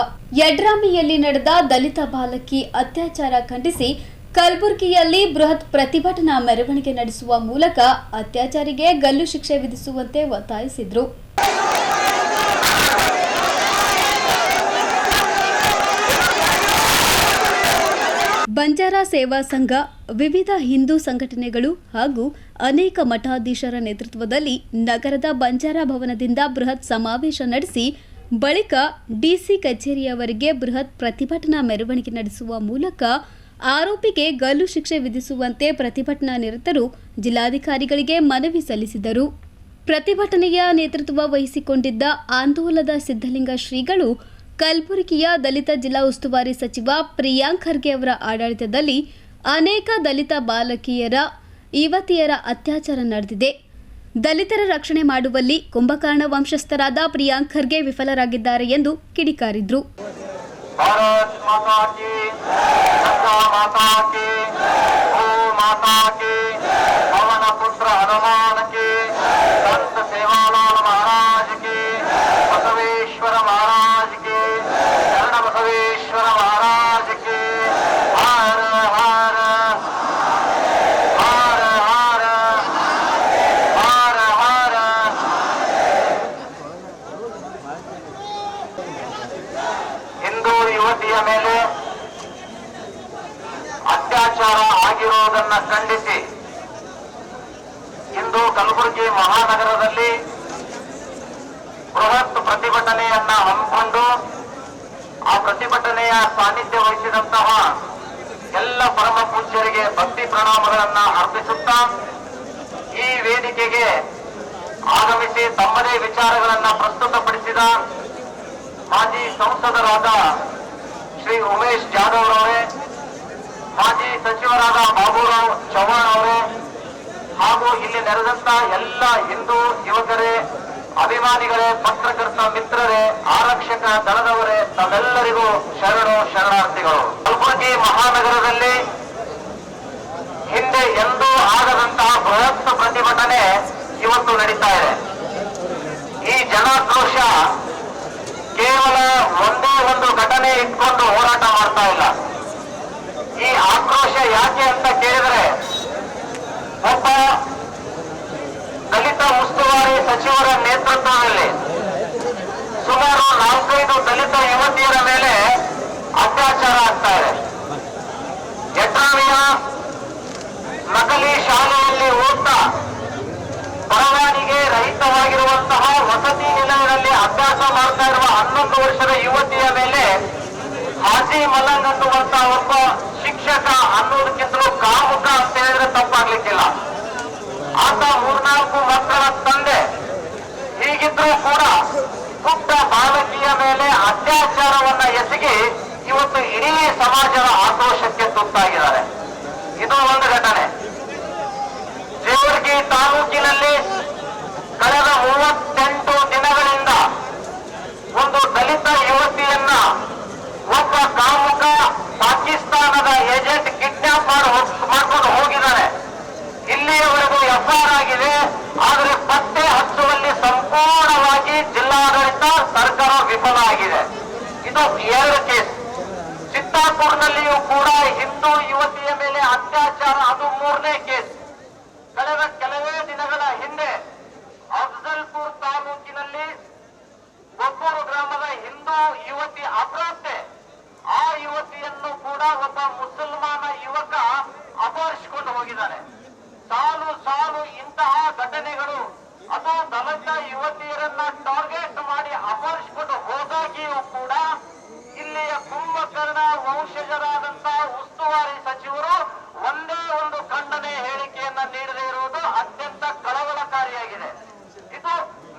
ಯಡ್ರಾಮಿಯಲ್ಲಿ ನಡೆದ ದಲಿತ ಬಾಲಕಿ ಅತ್ಯಾಚಾರ ಖಂಡಿಸಿ ಕಲಬುರಗಿಯಲ್ಲಿ ಬೃಹತ್ ಪ್ರತಿಭಟನಾ ಮೆರವಣಿಗೆ ನಡೆಸುವ ಮೂಲಕ ಅತ್ಯಾಚಾರಿಗೆ ಗಲ್ಲು ಶಿಕ್ಷೆ ವಿಧಿಸುವಂತೆ ಒತ್ತಾಯಿಸಿದರು. ಬಂಜಾರ ಸೇವಾ ಸಂಘ, ವಿವಿಧ ಹಿಂದೂ ಸಂಘಟನೆಗಳು ಹಾಗೂ ಅನೇಕ ಮಠಾಧೀಶರ ನೇತೃತ್ವದಲ್ಲಿ ನಗರದ ಬಂಜಾರ ಭವನದಿಂದ ಬೃಹತ್ ಸಮಾವೇಶ ನಡೆಸಿ ಬಳಿಕ ಡಿಸಿ ಕಚೇರಿಯವರೆಗೆ ಬೃಹತ್ ಪ್ರತಿಭಟನಾ ಮೆರವಣಿಗೆ ನಡೆಸುವ ಮೂಲಕ ಆರೋಪಿಗೆ ಗಲ್ಲು ಶಿಕ್ಷೆ ವಿಧಿಸುವಂತೆ ಪ್ರತಿಭಟನಾ ನಿರತರು ಜಿಲ್ಲಾಧಿಕಾರಿಗಳಿಗೆ ಮನವಿ ಸಲ್ಲಿಸಿದರು. ಪ್ರತಿಭಟನೆಯ ನೇತೃತ್ವ ವಹಿಸಿಕೊಂಡಿದ್ದ ಆಂದೋಲನದ ಸಿದ್ದಲಿಂಗ ಶ್ರೀಗಳು ಕಲಬುರಗಿಯ ದಲಿತ ಜಿಲ್ಲಾ ಉಸ್ತುವಾರಿ ಸಚಿವ ಪ್ರಿಯಾಂಕ್ ಖರ್ಗೆ ಅವರ ಆಡಳಿತದಲ್ಲಿ ಅನೇಕ ದಲಿತ ಬಾಲಕಿಯರ ಯುವತಿಯರ ಅತ್ಯಾಚಾರ ನಡೆದಿದೆ. ದಲಿತರ ರಕ್ಷಣೆ ಮಾಡುವಲ್ಲಿ ಕುಂಭಕರ್ಣ ವಂಶಸ್ಥರಾದ ಪ್ರಿಯಾಂಕ್ ಖರ್ಗೆ ವಿಫಲರಾಗಿದ್ದಾರೆ ಎಂದು ಕಿಡಿಕಾರಿದ್ರು. ಯುವತಿಯ ಮೇಲೆ ಅತ್ಯಾಚಾರ ಆಗಿರುವುದನ್ನು ಖಂಡಿಸಿ ಇಂದು ಕಲಬುರಗಿ ಮಹಾನಗರದಲ್ಲಿ ಬೃಹತ್ ಪ್ರತಿಭಟನೆಯನ್ನ ಹಮ್ಮಿಕೊಂಡು ಆ ಪ್ರತಿಭಟನೆಯ ಸಾನ್ನಿಧ್ಯ ವಹಿಸಿದಂತಹ ಎಲ್ಲ ಪರಮ ಪೂಜ್ಯರಿಗೆ ಭಕ್ತಿ ಪ್ರಣಾಮಗಳನ್ನ ಅರ್ಪಿಸುತ್ತಾ ಈ ವೇದಿಕೆಗೆ ಆಗಮಿಸಿ ತಮ್ಮದೇ ವಿಚಾರಗಳನ್ನ ಪ್ರಸ್ತುತಪಡಿಸಿದ ಮಾಜಿ ಸಂಸದರಾದ ಶ್ರೀ ಉಮೇಶ್ ಜಾಧವ್ ಅವರೇ, ಮಾಜಿ ಸಚಿವರಾದ ಬಾಬುರಾವ್ ಚೌಹಾಣ್ ಅವರೇ ಹಾಗೂ ಇಲ್ಲಿ ನೆರೆದಂತ ಎಲ್ಲ ಹಿಂದೂ ಯುವಕರೇ, ಅಭಿಮಾನಿಗಳೇ, ಪತ್ರಕರ್ತ ಮಿತ್ರರೇ, ಆರಕ್ಷಕ ದಳದವರೇ, ತಮ್ಮೆಲ್ಲರಿಗೂ ಶರಣಾರ್ಥಿಗಳು. ಕಲಬುರಗಿ ಮಹಾನಗರದಲ್ಲಿ ಹಿಂದೆ ಎಂದೂ ಆಗದಂತಹ ಬೃಹತ್ ಪ್ರತಿಭಟನೆ ಇವತ್ತು ನಡೀತಾ ಇದೆ. ಈ ಜನಾಕ್ರೋಶ ಕೇವಲ ಒಂದೇ ಒಂದು ಘಟನೆ ಇಟ್ಕೊಂಡು ಹೋರಾಟ ಮಾಡ್ತಾ ಇಲ್ಲ. ಈ ಆಕ್ರೋಶ ಯಾಕೆ ಅಂತ ಕೇಳಿದ್ರೆ, ಒಬ್ಬ ದಲಿತ ಉಸ್ತುವಾರಿ ಸಚಿವರ ನೇತೃತ್ವದಲ್ಲಿ ಸುಮಾರು 4-5 ದಲಿತ ಯುವತಿಯರ ಮೇಲೆ ಅತ್ಯಾಚಾರ ಆಗ್ತಾ ಇದೆ. ಯಡ್ರಾವಿಯ ನಕಲಿ ಶಾಲೆಯಲ್ಲಿ ಓದ್ತಾ ಪರವಾನಿಗೆ ರಹಿತವಾಗಿರುವಂತಹ ವಸತಿ ನಿಲಯದಲ್ಲಿ ಅಭ್ಯಾಸ ಮಾಡ್ತಾ ಇರುವ 11 ವರ್ಷದ ಯುವತಿಯ ಮೇಲೆ ಹಾಜಿ ಮಲಂಗ್ ಅನ್ನುವಂತ ಒಬ್ಬ ಶಿಕ್ಷಕ ಅನ್ನೋದಕ್ಕಿಂತಲೂ ಕಾಮುಕ ಅಂತ ಹೇಳಿದ್ರೆ ತಪ್ಪಾಗ್ಲಿಕ್ಕಿಲ್ಲ. ಆತ 3-4 ಮಕ್ಕಳ ತಂದೆ. ಹೀಗಿದ್ರೂ ಕೂಡ ಪುಟ್ಟ ಬಾಲಕಿಯ ಮೇಲೆ ಅತ್ಯಾಚಾರವನ್ನ ಎಸಗಿ ಇವತ್ತು ಇಡೀ ಸಮಾಜದ ಆಕ್ರೋಶಕ್ಕೆ ತುತ್ತಾಗಿದ್ದಾರೆ. ಇದು ಒಂದು ಘಟನೆ. ಜೇವರ್ಗಿ ತಾಲೂಕಿನಲ್ಲಿ ಕಳೆದ 38 ದಿನಗಳಿಂದ ಒಂದು ದಲಿತ ಯುವತಿಯನ್ನ ಒಬ್ಬ ಕಾಮುಕ ಪಾಕಿಸ್ತಾನದ ಏಜೆಂಟ್ ಕಿಡ್ನಾಪ್ ಮಾಡ್ಕೊಂಡು ಹೋಗಿದ್ದಾರೆ. ಇಲ್ಲಿಯವರೆಗೂ ಎಫ್ಐಆರ್ ಆಗಿದೆ. ಆದರೆ ಪತ್ತೆ ಹಚ್ಚುವಲ್ಲಿ ಸಂಪೂರ್ಣವಾಗಿ ಜಿಲ್ಲಾಡಳಿತ ಸರ್ಕಾರ ವಿಫಲ ಆಗಿದೆ. ಇದು 2 ಕೇಸ್. ಚಿತ್ತಾಪುರ್ನಲ್ಲಿಯೂ ಕೂಡ ಹಿಂದೂ ಯುವತಿಯ ಮೇಲೆ ಅತ್ಯಾಚಾರ, ಅದು 3ನೇ ಕೇಸ್. ಕಳೆದ ಕೆಲವೇ ದಿನಗಳ ಹಿಂದೆ ಅಫ್ಜಲ್ಪುರ್ ತಾಲೂಕಿನಲ್ಲಿ ಗೊಬ್ಬೂರು ಗ್ರಾಮದ ಹಿಂದೂ ಯುವತಿ ಅಪರಾಧೆ, ಆ ಯುವತಿಯನ್ನು ಕೂಡ ಒಬ್ಬ ಮುಸಲ್ಮಾನ ಯುವಕ ಅಪಹರಿಸಿಕೊಂಡು ಹೋಗಿದ್ದಾನೆ. ಸಾಲು ಇಂತಹ ಘಟನೆಗಳು, ಅದು ದಲಿತ ಯುವತಿಯರನ್ನ ಟಾರ್ಗೆಟ್ ಮಾಡಿ ಅಪಹರಿಸಿಕೊಂಡು ಹೋದಾಗಿಯೂ ಕೂಡ ಇಲ್ಲಿಯ ಕುಂಭಕರ್ಣ ವಂಶಜರಾದಂತಹ ಉಸ್ತುವಾರಿ ಸಚಿವರು ಒಂದೇ ಒಂದು ಖಂಡನೆ ಹೇಳಿಕೆಯನ್ನ ನೀಡದೇ ಇರುವುದು ಅತ್ಯಂತ ಕಳವಳಕಾರಿಯಾಗಿದೆ. ಇದು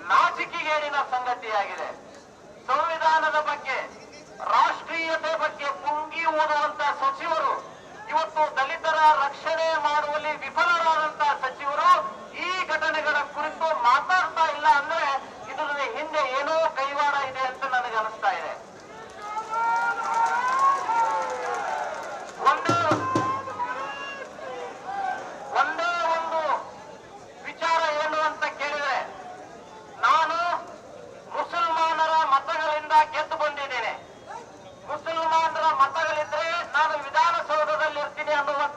ನಾಚಿಕೆಗೇಡಿನ ಸಂಗತಿಯಾಗಿದೆ. ಸಂವಿಧಾನದ ಬಗ್ಗೆ, ರಾಷ್ಟ್ರೀಯತೆ ಬಗ್ಗೆ ಪುಂಗಿ ಊದುವಂತ ಸಚಿವರು ಇವತ್ತು ದಲಿತರ ರಕ್ಷಣೆ ಮಾಡುವಲ್ಲಿ ವಿಫಲರಾದಂತಹ ಸಚಿವರು ಈ ಘಟನೆಗಳ ಕುರಿತು ಮಾತಾಡ್ತಾ ಇಲ್ಲ ಅಂದ್ರೆ ಇದರ ಹಿಂದೆ ಏನೋ ಕೈವಾಡ ಇದೆ ಅಂತ ನನಗೆ ಅನಿಸ್ತಾ ಇದೆ. ಒಂದೇ ಒಂದು ವಿಚಾರ ಏನು ಅಂತ ಕೇಳಿದ್ರೆ, ನಾನು ಮುಸಲ್ಮಾನರ ಮತಗಳಿಂದ ಗೆದ್ದು ಬಂದಿದ್ದೇನೆ, ಮುಸಲ್ಮಾನರ ಮತಗಳಿದ್ರೆ ನಾನು ವಿಧಾನಸೌಧದಲ್ಲಿ ಇರ್ತೀನಿ ಅನ್ನುವಂತ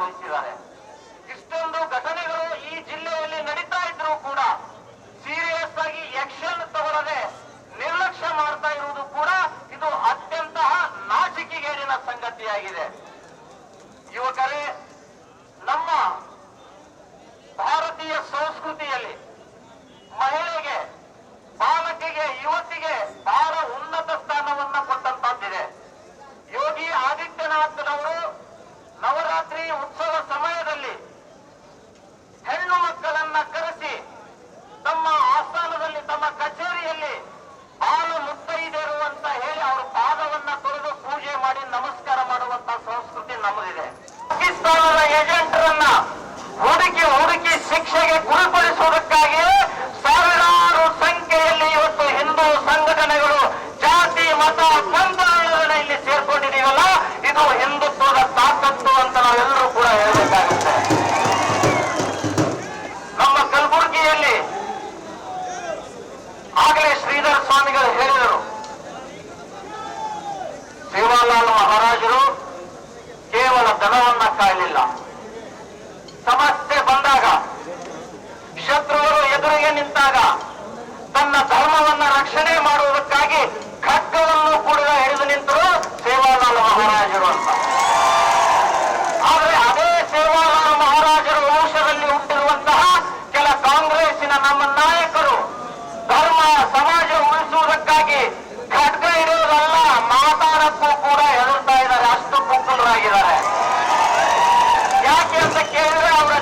ಭಾಗವಹಿಸಿದ್ದಾರೆ. ಇಷ್ಟೊಂದು ಘಟನೆಗಳು ಈ ಜಿಲ್ಲೆಯಲ್ಲಿ ನಡೀತಾ ಇದ್ರು ಕೂಡ ಸೀರಿಯಸ್ ಆಗಿ ಆಕ್ಷನ್ ತಗೊಳ್ಳದೆ ನಿರ್ಲಕ್ಷ್ಯ ಮಾಡ್ತಾ ಇರುವುದು ಕೂಡ ಇದು ಅತ್ಯಂತ ನಾಚಿಕೆಗೇಡಿನ ಸಂಗತಿಯಾಗಿದೆ. ಯುವಕರೇ, ನಮ್ಮ ಭಾರತೀಯ ಸಂಸ್ಕೃತಿಯಲ್ಲಿ ಮಹಿಳೆಗೆ, ಬಾಲಕಿಗೆ, ಯುವತಿಗೆ ಬಹಳ ಉನ್ನತ ಸ್ಥಾನವನ್ನ ಕೊಟ್ಟಂತದ್ದಿದೆ. ಯೋಗಿ ಆದಿತ್ಯನಾಥ್ನವರು ನವರಾತ್ರಿ ಉತ್ಸವ ಸಮಯದಲ್ಲಿ ಹೆಣ್ಣು ಮಕ್ಕಳನ್ನ ಕರೆಸಿ ತಮ್ಮ ಆಸ್ಥಾನದಲ್ಲಿ, ತಮ್ಮ ಕಚೇರಿಯಲ್ಲಿ ಬಾಲ ಮುತ್ತೈದೆಯರು ಅಂತ ಹೇಳಿ ಅವರ ಪಾದವನ್ನ ತೊಳೆದು ಪೂಜೆ ಮಾಡಿ ನಮಸ್ಕಾರ ಮಾಡುವಂತ ಸಂಸ್ಕೃತಿ ನಮ್ಮದಿದೆ. ಪಾಕಿಸ್ತಾನದ ಏಜೆಂಟರನ್ನ ಹುಡುಕಿ ಶಿಕ್ಷೆಗೆ ಗುರಿಪಡಿಸುವುದಕ್ಕಾಗಿ ಸಾವಿರಾರು ಸಂಖ್ಯೆಯಲ್ಲಿ ಇವತ್ತು ಹಿಂದೂ ಸಂಘಟನೆಗಳು ಜಾತಿ ಮತ ಪಂಥಗಳನ್ನ ಇಲ್ಲಿ ಸೇರ್ಕೊಂಡಿದೀವಲ್ಲ, ಇದು ಹಿಂದುತ್ವದ ತಾಕತ್ತು ಅಂತ ನಾವೆಲ್ಲರೂ ಕೂಡ ಹೇಳಬೇಕಾಗುತ್ತೆ. ನಮ್ಮ ಕಲಬುರಗಿಯಲ್ಲಿ ಆಗಲೇ ಶ್ರೀಧರ ಸ್ವಾಮಿಗಳು ಹೇಳಿದರು, ಸೇವಾಲಾಲ್ ಮಹಾರಾಜರು ಕೇವಲ ದನವನ್ನ ಕಾಯಲಿಲ್ಲ. ಸಮಸ್ಯೆ ಬಂದಾಗ, ಶತ್ರುವರು ಎದುರಿಗೆ ನಿಂತಾಗ ತನ್ನ ಧರ್ಮವನ್ನ ರಕ್ಷಣೆ ಮಾಡುವುದಕ್ಕಾಗಿ ಖಡ್ಗವನ್ನು ಕೂಡ ಹಿಡಿದು ನಿಂತರು ಸೇವಾಲಾಲ್ ಮಹಾರಾಜರು ಅಂತ. ಆದರೆ ಅದೇ ಸೇವಾಲಾಲ್ ಮಹಾರಾಜರ ವಂಶದಲ್ಲಿ ಹುಟ್ಟಿರುವಂತಹ ಕೆಲ ಕಾಂಗ್ರೆಸ್ಸಿನ ನಮ್ಮ ನಾಯಕರು ಧರ್ಮ ಸಮಾಜ ಉಳಿಸುವುದಕ್ಕಾಗಿ ಖಡ್ಗ ಹಿಡಿಯುವುದಲ್ಲ, ಮಾತಾಡಕ್ಕೂ ಕೂಡ ಹೆದರ್ತಾ ಇದ್ದಾರೆ, ಅಷ್ಟು ಕುಕ್ಕಲರಾಗಿದ್ದಾರೆ. ಯಾಕೆ ಅಂತ ಕೇಳಿದ್ರೆ ಅವರ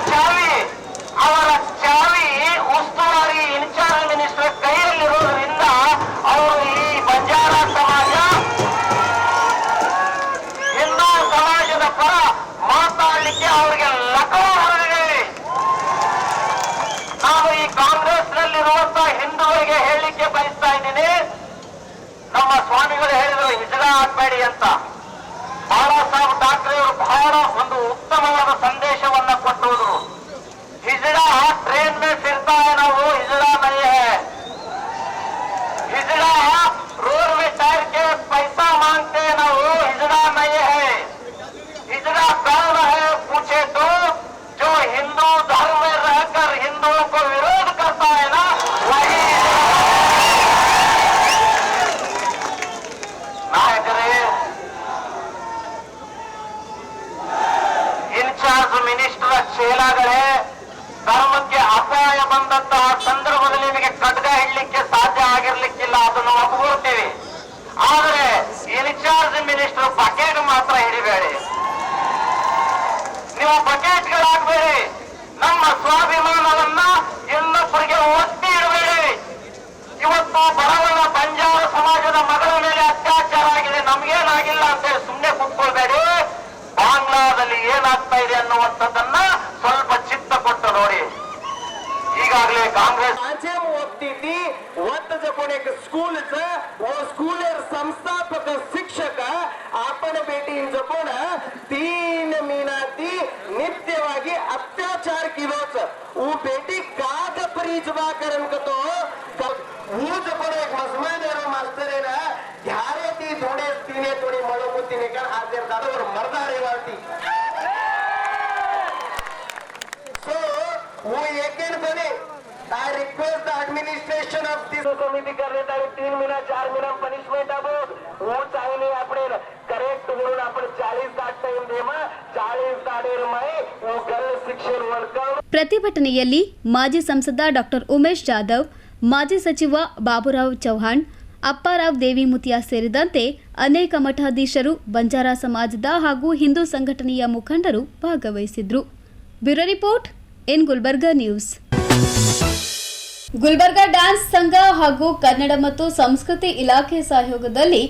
ಚಾವಿ ಉಸ್ತುವಾರಿ ಇನ್ಚಾರ್ಜ್ ಮಿನಿಸ್ಟರ್ ಕೈಯಲ್ಲಿರೋದ್ರಿಂದ ಅವರು ಈ ಬಂಜಾರ ಸಮಾಜ, ಹಿಂದೂ ಸಮಾಜದ ಪರ ಮಾತಾಡಲಿಕ್ಕೆ ಅವರಿಗೆ ಲಕವ ಹೊರಗಿದೆ. ನಾನು ಈ ಕಾಂಗ್ರೆಸ್ನಲ್ಲಿರುವಂತಹ ಹಿಂದೂಗಳಿಗೆ ಹೇಳಲಿಕ್ಕೆ ಬಯಸ್ತಾ ಇದ್ದೀನಿ, ನಮ್ಮ ಸ್ವಾಮಿಗಳು ಹೇಳಿದರು ಹಿಜಡ ಆಗಬೇಡಿ ಅಂತ. ಬಾಳಾ ಸಾಹೇಬ್ ಠಾಕ್ರೆ ಅವರು ಬಹಳ ಒಂದು ಉತ್ತಮವಾದ ಸಂದೇಶವನ್ನ ಕೊಟ್ಟುವುದು. हिजड़ा ट्रेन में फिरता है ना, वो हिजड़ा नहीं है. हिजड़ा रोड में टायर के पैसा मांगते हैं ना, वो हिजड़ा नहीं है. हिजड़ा कौन है पूछे तो जो हिंदू धर्म में रहकर हिंदुओं को विरोध करता है ना, वही नायकरे. ಇನ್ಚಾರ್ಜ್ ಮಿನಿಸ್ಟರ್ ಚೇಲಾಗಳೇ, ಧರ್ಮಕ್ಕೆ ಅಪಾಯ ಬಂದಂತಹ ಸಂದರ್ಭದಲ್ಲಿ ನಿಮಗೆ ಖಡ್ಗ ಹಿಡ್ಲಿಕ್ಕೆ ಸಾಧ್ಯ ಆಗಿರ್ಲಿಕ್ಕಿಲ್ಲ, ಅದನ್ನು ಒಪ್ಪಿಕೊಳ್ತೀವಿ. ಆದರೆ ಇನ್ಚಾರ್ಜ್ ಮಿನಿಸ್ಟರ್ ಬಕೆಟ್ ಮಾತ್ರ ಹಿಡಿಬೇಡಿ. ನೀವು ಬಕೆಟ್ಗಳಾಗಬೇಡಿ. ನಮ್ಮ ಸ್ವಾಭಿಮಾನವನ್ನ ಇನ್ನೊಬ್ಬರಿಗೆ ಒತ್ತಿ ಇಡಬೇಡಿ. ಇವತ್ತು ಬಡವನ ಬಂಜಾರ ಸಮಾಜದ ಮಗಳ ಮೇಲೆ ಅತ್ಯಾಚಾರ ಆಗಿದೆ, ನಮ್ಗೇನಾಗಿಲ್ಲ ಅಂತ ಹೇಳಿ ಸುಮ್ಮನೆ ಕೂತ್ಕೊಳ್ಬೇಡಿ. ಬಾಂಗ್ಲಾದಲ್ಲಿ ಏನಾಗ್ತಾ ಇದೆ ಅನ್ನುವಂಥದ್ದನ್ನ ಸ್ವಲ್ಪ ಚಿತ್ತ ಕೊಟ್ಟು ನೋಡಿ. ಈಗಾಗಲೇ ಕಾಂಗ್ರೆಸ್ थी वत जपून एक स्कूलचं व स्कूलर संस्थापक शिक्षक आपण बेटी जपून 3 महिन्याती नित्यವಾಗಿ अत्याचार किलोच वो बेटी काग परिजवा करन कतो वो जपून एक मसमेदारो मास्टर है ना ध्यारे ती थोड़े तीने थोड़ी मळमुती ने कर हाजर दादा और मर्दारे वाटी सो वो एकेन बने I request the administration of this committee करण्यात आली 3 महिना 4 महिना पनिशमेंट आबो वो चांगले आपण करेक्ट म्हणून आपण 40 तास टाइम देमा 40 ताडेरमाई वो गर्ल शिक्षण वर्कआउट ಪ್ರತಿಭಟನೆಯಲ್ಲಿ ಮಾಜಿ ಸಂಸದ ಡಾಕ್ಟರ್ ಉಮೇಶ್ ಜಾಧವ್, ಮಾಜಿ ಸಚಿವ ಬಾಬುರಾವ್ ಚೌಹಾಣ್, ಅಪ್ಪಾರಾವ್ ದೇವಿಮುತಿಯಾ ಸೇರಿದಂತೆ ಅನೇಕ ಮಠಾಧೀಶರು, ಬಂಜಾರ ಸಮಾಜದ ಹಾಗೂ ಹಿಂದೂ ಸಂಘಟನೆಯ ಮುಖಂಡರು ಭಾಗವಹಿಸಿದ್ರು. Bureau report in Gulbarga news. Gulbarga dance ಸಂಘ ಹಾಗೂ ಕನ್ನಡ ಮತ್ತು ಸಂಸ್ಕೃತಿ ಇಲಾಖೆ ಸಹಯೋಗದಲ್ಲಿ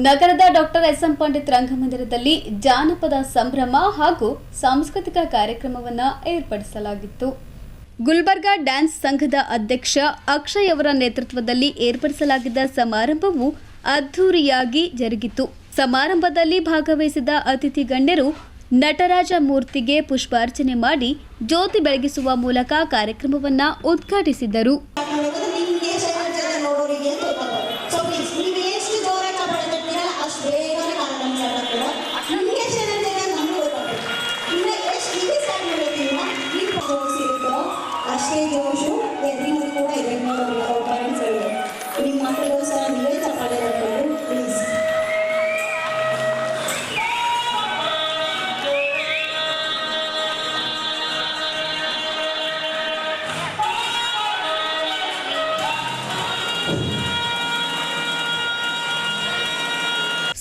ನಗರದ ಡಾಕ್ಟರ್ ಎಸ್ ಎಂ ಪಂಡಿತ್ ರಂಗಮಂದಿರದಲ್ಲಿ ಜಾನಪದ ಸಂಭ್ರಮ ಹಾಗೂ ಸಾಂಸ್ಕೃತಿಕ ಕಾರ್ಯಕ್ರಮವನ್ನು ಏರ್ಪಡಿಸಲಾಗಿತ್ತು. ಗುಲ್ಬರ್ಗಾ ಡ್ಯಾನ್ಸ್ ಸಂಘದ ಅಧ್ಯಕ್ಷ ಅಕ್ಷಯ್ ಅವರ ನೇತೃತ್ವದಲ್ಲಿ ಏರ್ಪಡಿಸಲಾಗಿದ್ದ ಸಮಾರಂಭವು ಅದ್ಧೂರಿಯಾಗಿ ಜರುಗಿತು. ಸಮಾರಂಭದಲ್ಲಿ ಭಾಗವಹಿಸಿದ ಅತಿಥಿ ಗಣ್ಯರು ನಟರಾಜ ಮೂರ್ತಿಗೆ ಪುಷ್ಪಾರ್ಚನೆ ಮಾಡಿ ಜ್ಯೋತಿ ಬೆಳಗಿಸುವ ಮೂಲಕ ಕಾರ್ಯಕ್ರಮವನ್ನು ಉದ್ಘಾಟಿಸಿದರು. ಬೇಗನೆ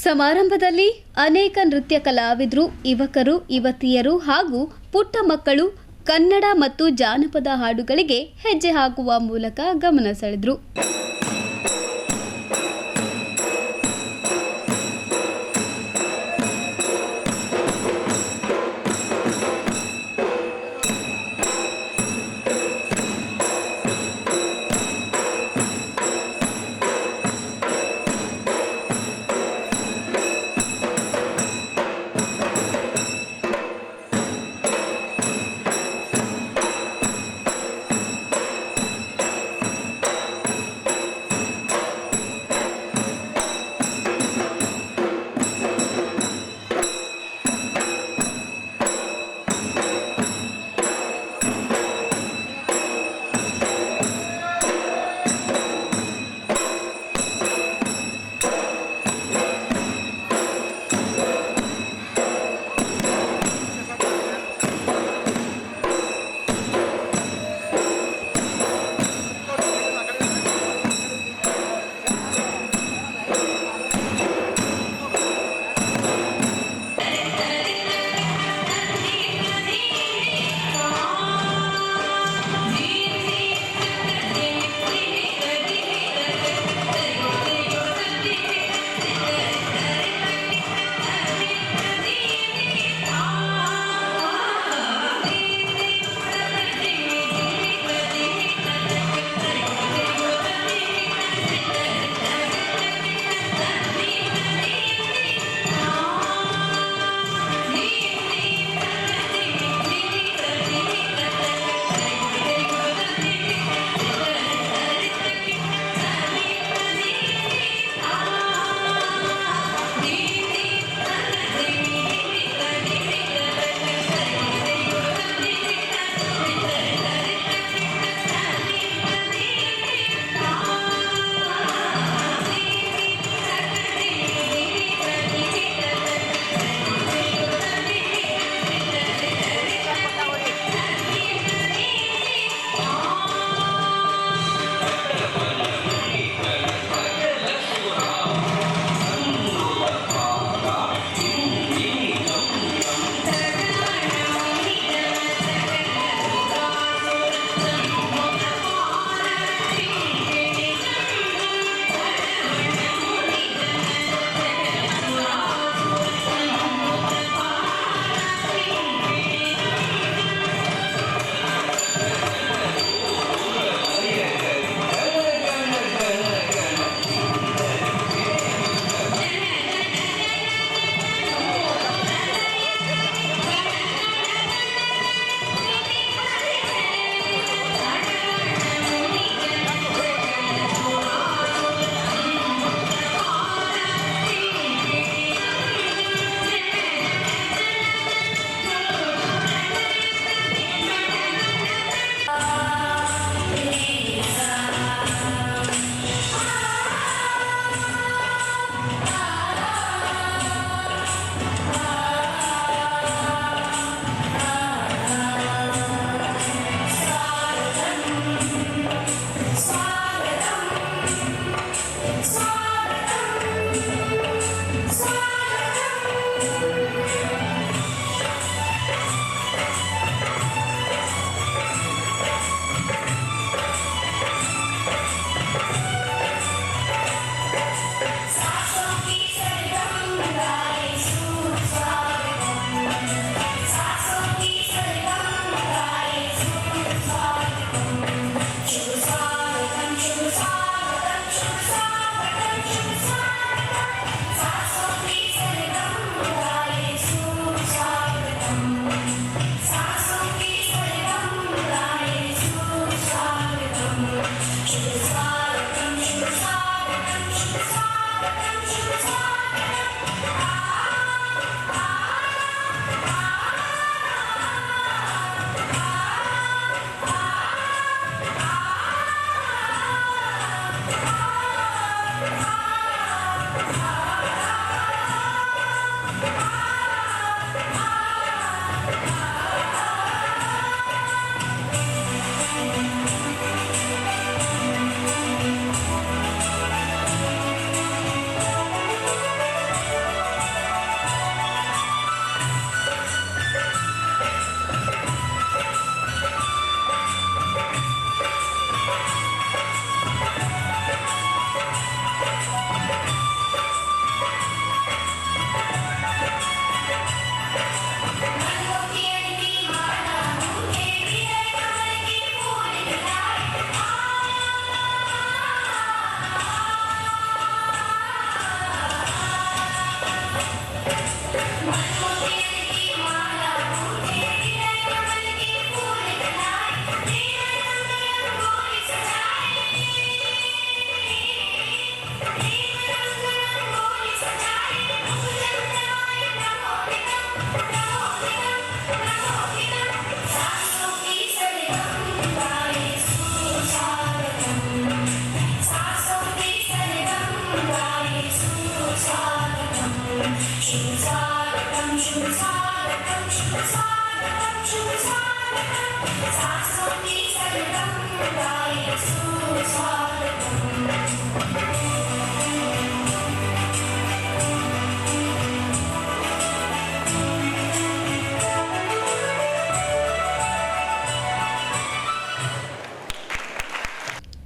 ಸಮಾರಂಭದಲ್ಲಿ ಅನೇಕ ನೃತ್ಯ ಕಲಾವಿದರು, ಯುವಕರು, ಯುವತಿಯರು ಹಾಗೂ ಪುಟ್ಟ ಮಕ್ಕಳು ಕನ್ನಡ ಮತ್ತು ಜಾನಪದ ಹಾಡುಗಳಿಗೆ ಹೆಜ್ಜೆ ಹಾಕುವ ಮೂಲಕ ಗಮನ ಸೆಳೆದರು.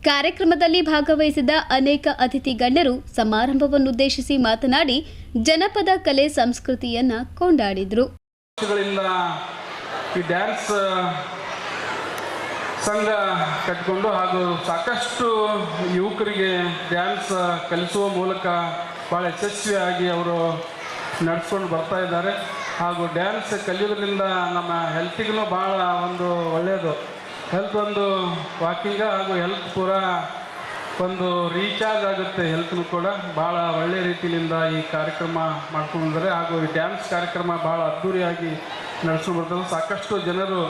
ಕಾರ್ಯಕ್ರಮದಲ್ಲಿ ಭಾಗವಹಿಸಿದ ಅನೇಕ ಅತಿಥಿ ಗಣ್ಯರು ಸಮಾರಂಭವನ್ನುದ್ದೇಶಿಸಿ ಮಾತನಾಡಿ ಜನಪದ ಕಲೆ ಸಂಸ್ಕೃತಿಯನ್ನ ಕೊಂಡಾಡಿದರು. ಈ ಡ್ಯಾನ್ಸ್ ಸಂಘ ಕಟ್ಟಿಕೊಂಡು ಹಾಗೂ ಸಾಕಷ್ಟು ಯುವಕರಿಗೆ ಡ್ಯಾನ್ಸ್ ಕಲಿಸುವ ಮೂಲಕ ಭಾಳ ಯಶಸ್ವಿಯಾಗಿ ಅವರು ನಡೆಸ್ಕೊಂಡು ಬರ್ತಾ ಇದ್ದಾರೆ. ಹಾಗೂ ಡ್ಯಾನ್ಸ್ ಕಲಿಯೋದ್ರಿಂದ ನಮ್ಮ ಹೆಲ್ತಿಗೂ ಭಾಳ ಒಂದು ಒಳ್ಳೆಯದು. ಹೆಲ್ತ್ ಒಂದು ವಾಕಿಂಗ್ ಹಾಗೂ ಹೆಲ್ತ್ ಪೂರ ಒಂದು ರೀಚಾರ್ಜ್ ಆಗುತ್ತೆ. ಹೆಲ್ತ್ನು ಕೂಡ ಭಾಳ ಒಳ್ಳೆಯ ರೀತಿಯಿಂದ ಈ ಕಾರ್ಯಕ್ರಮ ಮಾಡ್ಕೊಂಡಿದ್ದಾರೆ. ಹಾಗೂ ಈ ಡ್ಯಾನ್ಸ್ ಕಾರ್ಯಕ್ರಮ ಭಾಳ ಅದ್ಧೂರಿಯಾಗಿ ನಡೆಸ್ಕೊಂಡು ಬರ್ತದೆ. ಸಾಕಷ್ಟು ಜನರು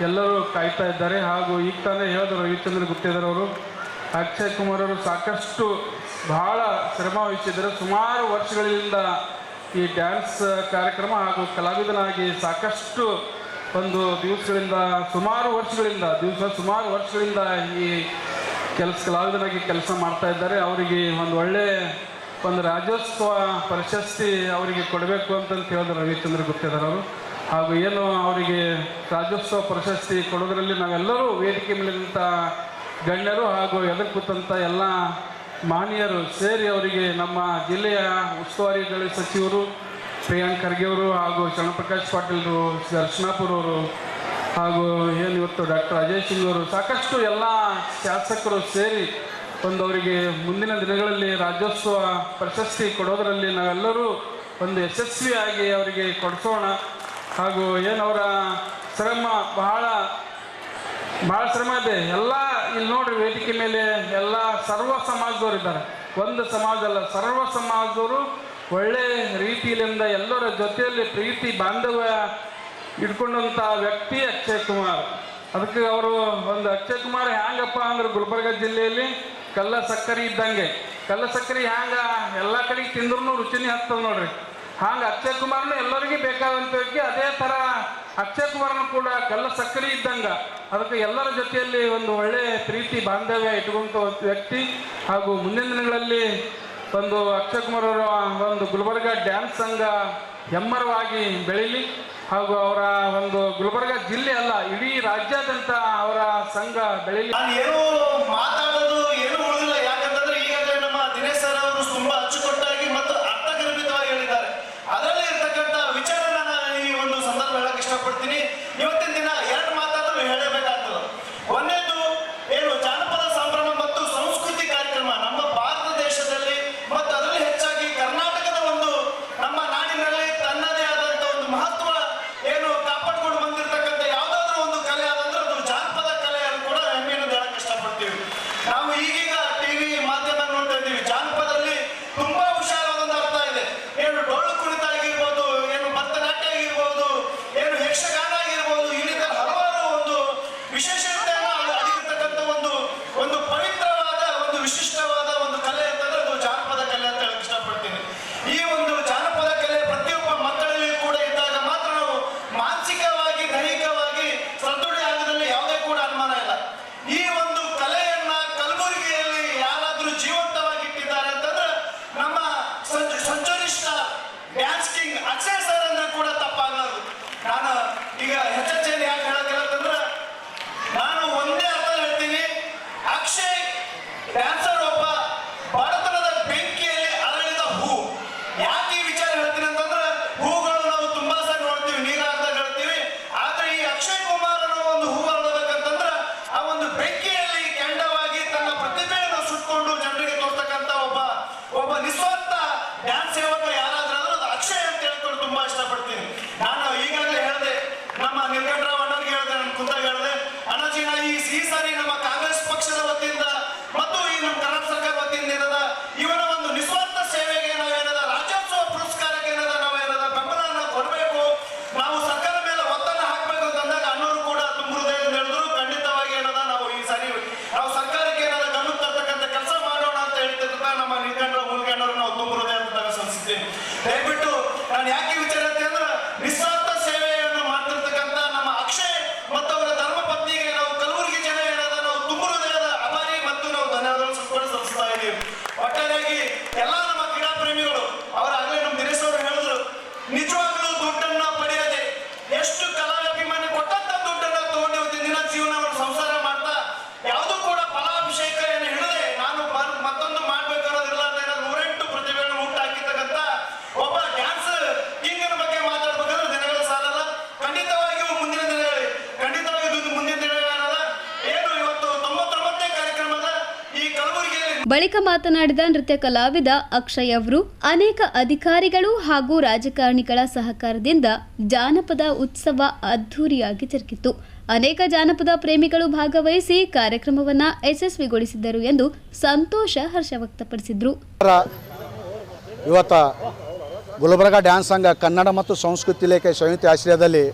ಎಲ್ಲರೂ ಕಾಯ್ತಾ ಇದ್ದಾರೆ. ಹಾಗೂ ಈಗ ತಾನೇ ಹೇಳಿದ್ರು ರವಿಚಂದ್ರ ಗುತ್ತೇದಾರವರು, ಅಕ್ಷಯ್ ಕುಮಾರ್ ಅವರು ಸಾಕಷ್ಟು ಭಾಳ ಶ್ರಮ ವಹಿಸಿದ್ದಾರೆ. ಸುಮಾರು ವರ್ಷಗಳಿಂದ ಈ ಡ್ಯಾನ್ಸ್ ಕಾರ್ಯಕ್ರಮ ಹಾಗೂ ಕಲಾವಿದನಾಗಿ ಸಾಕಷ್ಟು ಒಂದು ಸುಮಾರು ವರ್ಷಗಳಿಂದ ಈ ಕಲಾವಿದನಾಗಿ ಕೆಲಸ ಮಾಡ್ತಾ ಇದ್ದಾರೆ. ಅವರಿಗೆ ಒಂದು ರಾಜ್ಯೋತ್ಸವ ಪ್ರಶಸ್ತಿ ಅವರಿಗೆ ಕೊಡಬೇಕು ಅಂತ ಹೇಳಿದ್ರು ರವಿಚಂದ್ರ ಗುತ್ತೇದಾರವರು. ಹಾಗೂ ಏನು ಅವರಿಗೆ ರಾಜ್ಯೋತ್ಸವ ಪ್ರಶಸ್ತಿ ಕೊಡೋದರಲ್ಲಿ ನಾವೆಲ್ಲರೂ ವೇದಿಕೆ ಮೇಲಿನಂಥ ಗಣ್ಯರು ಹಾಗೂ ಎದುರು ಕೂತಂಥ ಎಲ್ಲ ಮಾನ್ಯರು ಸೇರಿ ಅವರಿಗೆ ನಮ್ಮ ಜಿಲ್ಲೆಯ ಉಸ್ತುವಾರಿ ಸಚಿವರು ಪ್ರಿಯಾಂಕ್ ಖರ್ಗೆ ಅವರು ಹಾಗೂ ಶರಣಪ್ರಕಾಶ್ ಪಾಟೀಲ್ರು, ದರ್ಶನಾಪುರ ಅವರು ಹಾಗೂ ಏನು ಇವತ್ತು ಡಾಕ್ಟರ್ ಅಜಯ್ ಸಿಂಗ್ ಅವರು, ಸಾಕಷ್ಟು ಎಲ್ಲ ಶಾಸಕರು ಸೇರಿ ಅವರಿಗೆ ಮುಂದಿನ ದಿನಗಳಲ್ಲಿ ರಾಜ್ಯೋತ್ಸವ ಪ್ರಶಸ್ತಿ ಕೊಡೋದರಲ್ಲಿ ನಾವೆಲ್ಲರೂ ಒಂದು ಯಶಸ್ವಿಯಾಗಿ ಅವರಿಗೆ ಕೊಡಿಸೋಣ. ಹಾಗೂ ಏನವರ ಶ್ರಮ ಭಾಳ ಶ್ರಮ ಇದೆ. ಎಲ್ಲ ಇಲ್ಲಿ ನೋಡ್ರಿ ವೇದಿಕೆ ಮೇಲೆ ಎಲ್ಲ ಸರ್ವ ಸಮಾಜದವರು ಇದ್ದಾರೆ. ಒಂದು ಸಮಾಜದಲ್ಲ, ಸರ್ವ ಸಮಾಜದವರು ಒಳ್ಳೆ ರೀತಿಯಿಂದ ಎಲ್ಲರ ಜೊತೆಯಲ್ಲಿ ಪ್ರೀತಿ ಬಾಂಧವ್ಯ ಇಟ್ಕೊಂಡಂಥ ವ್ಯಕ್ತಿ ಅಕ್ಷಯ್ ಕುಮಾರ್. ಅದಕ್ಕೆ ಅವರು ಅಕ್ಷಯ್ ಕುಮಾರ್ ಹ್ಯಾಂಗಪ್ಪ ಅಂದ್ರೆ ಗುಲ್ಬರ್ಗ ಜಿಲ್ಲೆಯಲ್ಲಿ ಕಲ್ಲ ಸಕ್ಕರೆ ಇದ್ದಂಗೆ. ಕಲ್ಲ ಸಕ್ಕರೆ ಹ್ಯಾಂಗ ಎಲ್ಲ ಕಡೆಗೆ ತಿಂದ್ರೂ ರುಚಿನೇ ಹತ್ತದ ನೋಡ್ರಿ. ಹಾಗೆ ಅಕ್ಷಯ್ ಕುಮಾರ್ನು ಎಲ್ಲರಿಗೂ ಬೇಕಾದಂಥ ವ್ಯಕ್ತಿ. ಅದೇ ಥರ ಅಕ್ಷಯ್ ಕುಮಾರ್ನು ಕೂಡ ಕಲ್ಲ ಸಕ್ಕರೆ ಇದ್ದಂಗೆ. ಅದಕ್ಕೆ ಎಲ್ಲರ ಜೊತೆಯಲ್ಲಿ ಒಂದು ಒಳ್ಳೆ ಪ್ರೀತಿ ಬಾಂಧವ್ಯ ಇಟ್ಕೊಂತ ವ್ಯಕ್ತಿ. ಹಾಗೂ ಮುಂದಿನ ದಿನಗಳಲ್ಲಿ ಅಕ್ಷಯ್ ಕುಮಾರ್ ಅವರ ಗುಲ್ಬರ್ಗ ಡ್ಯಾನ್ಸ್ ಸಂಘ ಹೆಮ್ಮರವಾಗಿ ಬೆಳೀಲಿ. ಹಾಗೂ ಅವರ ಗುಲ್ಬರ್ಗ ಜಿಲ್ಲೆ ಅಲ್ಲ, ಇಡೀ ರಾಜ್ಯಾದ್ಯಂತ ಅವರ ಸಂಘ ಬೆಳೀಲಿ. ಏನು ಮಾತಾಡೋದು ಏನು ಉಳಿದಿಲ್ಲ. ಯಾಕಂತಂದ್ರೆ ಈಗಾಗಲೇ ನಮ್ಮ ದಿನೇಶ್ ಸರ್ ಅವರು ತುಂಬಾ ಅಚ್ಚುಕಟ್ಟಾಗಿ ಮತ್ತು ಅರ್ಥಗರ್ಭಿತವಾಗಿ ಹೇಳಿದ್ದಾರೆ. ಅದರಲ್ಲಿ ಇರ್ತಕ್ಕಂಥ ವಿಚಾರನ ನಾನು ಈ ಒಂದು ಸಂದರ್ಭ ಹೇಳಕ್ ಇಷ್ಟಪಡ್ತೀನಿ. ಇವತ್ತಿನ ದಿನ ಎರಡು ಮಾತಾದರೂ ಹೇಳಬೇಕಾಗ್ತದೆ. ಒಂದೇದು ಏನು ಜಾನಪದ ಸಂಭ್ರಮ ಮತ್ತು ಸಂಸ್ಕೃತಿ ಕಾರ್ಯಕ್ರಮ ನಮ್ಮ ಭಾರತ ದೇಶದಲ್ಲಿ ಮತ್ತು ಅದರಲ್ಲಿ ಹೆಚ್ಚಾಗಿ ಕರ್ನಾಟಕದ ನಮ್ಮ ನಾಡಿನಲ್ಲಿ ತನ್ನದೇ ಆದಂತ ಒಂದು ಮಹತ್ವ ಏನು ಕಾಪಾಡ್ಕೊಂಡು ಬಂದಿರತಕ್ಕಂಥ ಯಾವುದಾದ್ರೂ ಒಂದು ಕಲೆ ಆದಂದ್ರೆ ಅದು ಜಾನಪದ ಕಲೆ ಅಂತ ಕೂಡ ಹೆಮ್ಮೆಯನ್ನು ಹೇಳಕ್ ಇಷ್ಟಪಡ್ತೀವಿ ನಾವು. ಬಳಿಕ ಮಾತನಾಡಿದ ನೃತ್ಯ ಕಲಾವಿದ ಅಕ್ಷಯ್ ಅವರು ಅನೇಕ ಅಧಿಕಾರಿಗಳು ಹಾಗೂ ರಾಜಕಾರಣಿಗಳ ಸಹಕಾರದಿಂದ ಜಾನಪದ ಉತ್ಸವ ಅದ್ಧೂರಿಯಾಗಿ ಜರುಗಿತು. ಅನೇಕ ಜಾನಪದ ಪ್ರೇಮಿಗಳು ಭಾಗವಹಿಸಿ ಕಾರ್ಯಕ್ರಮವನ್ನು ಯಶಸ್ವಿಗೊಳಿಸಿದ್ದರು ಎಂದು ಸಂತೋಷ ಹರ್ಷ ವ್ಯಕ್ತಪಡಿಸಿದರು. ಇವತ್ತು ಗುಲ್ಬರ್ಗ ಡ್ಯಾನ್ಸ್ ಸಂಘ ಕನ್ನಡ ಮತ್ತು ಸಂಸ್ಕೃತಿ ಇಲಾಖೆ ಸಂಯುಕ್ತ ಆಶ್ರಯದಲ್ಲಿ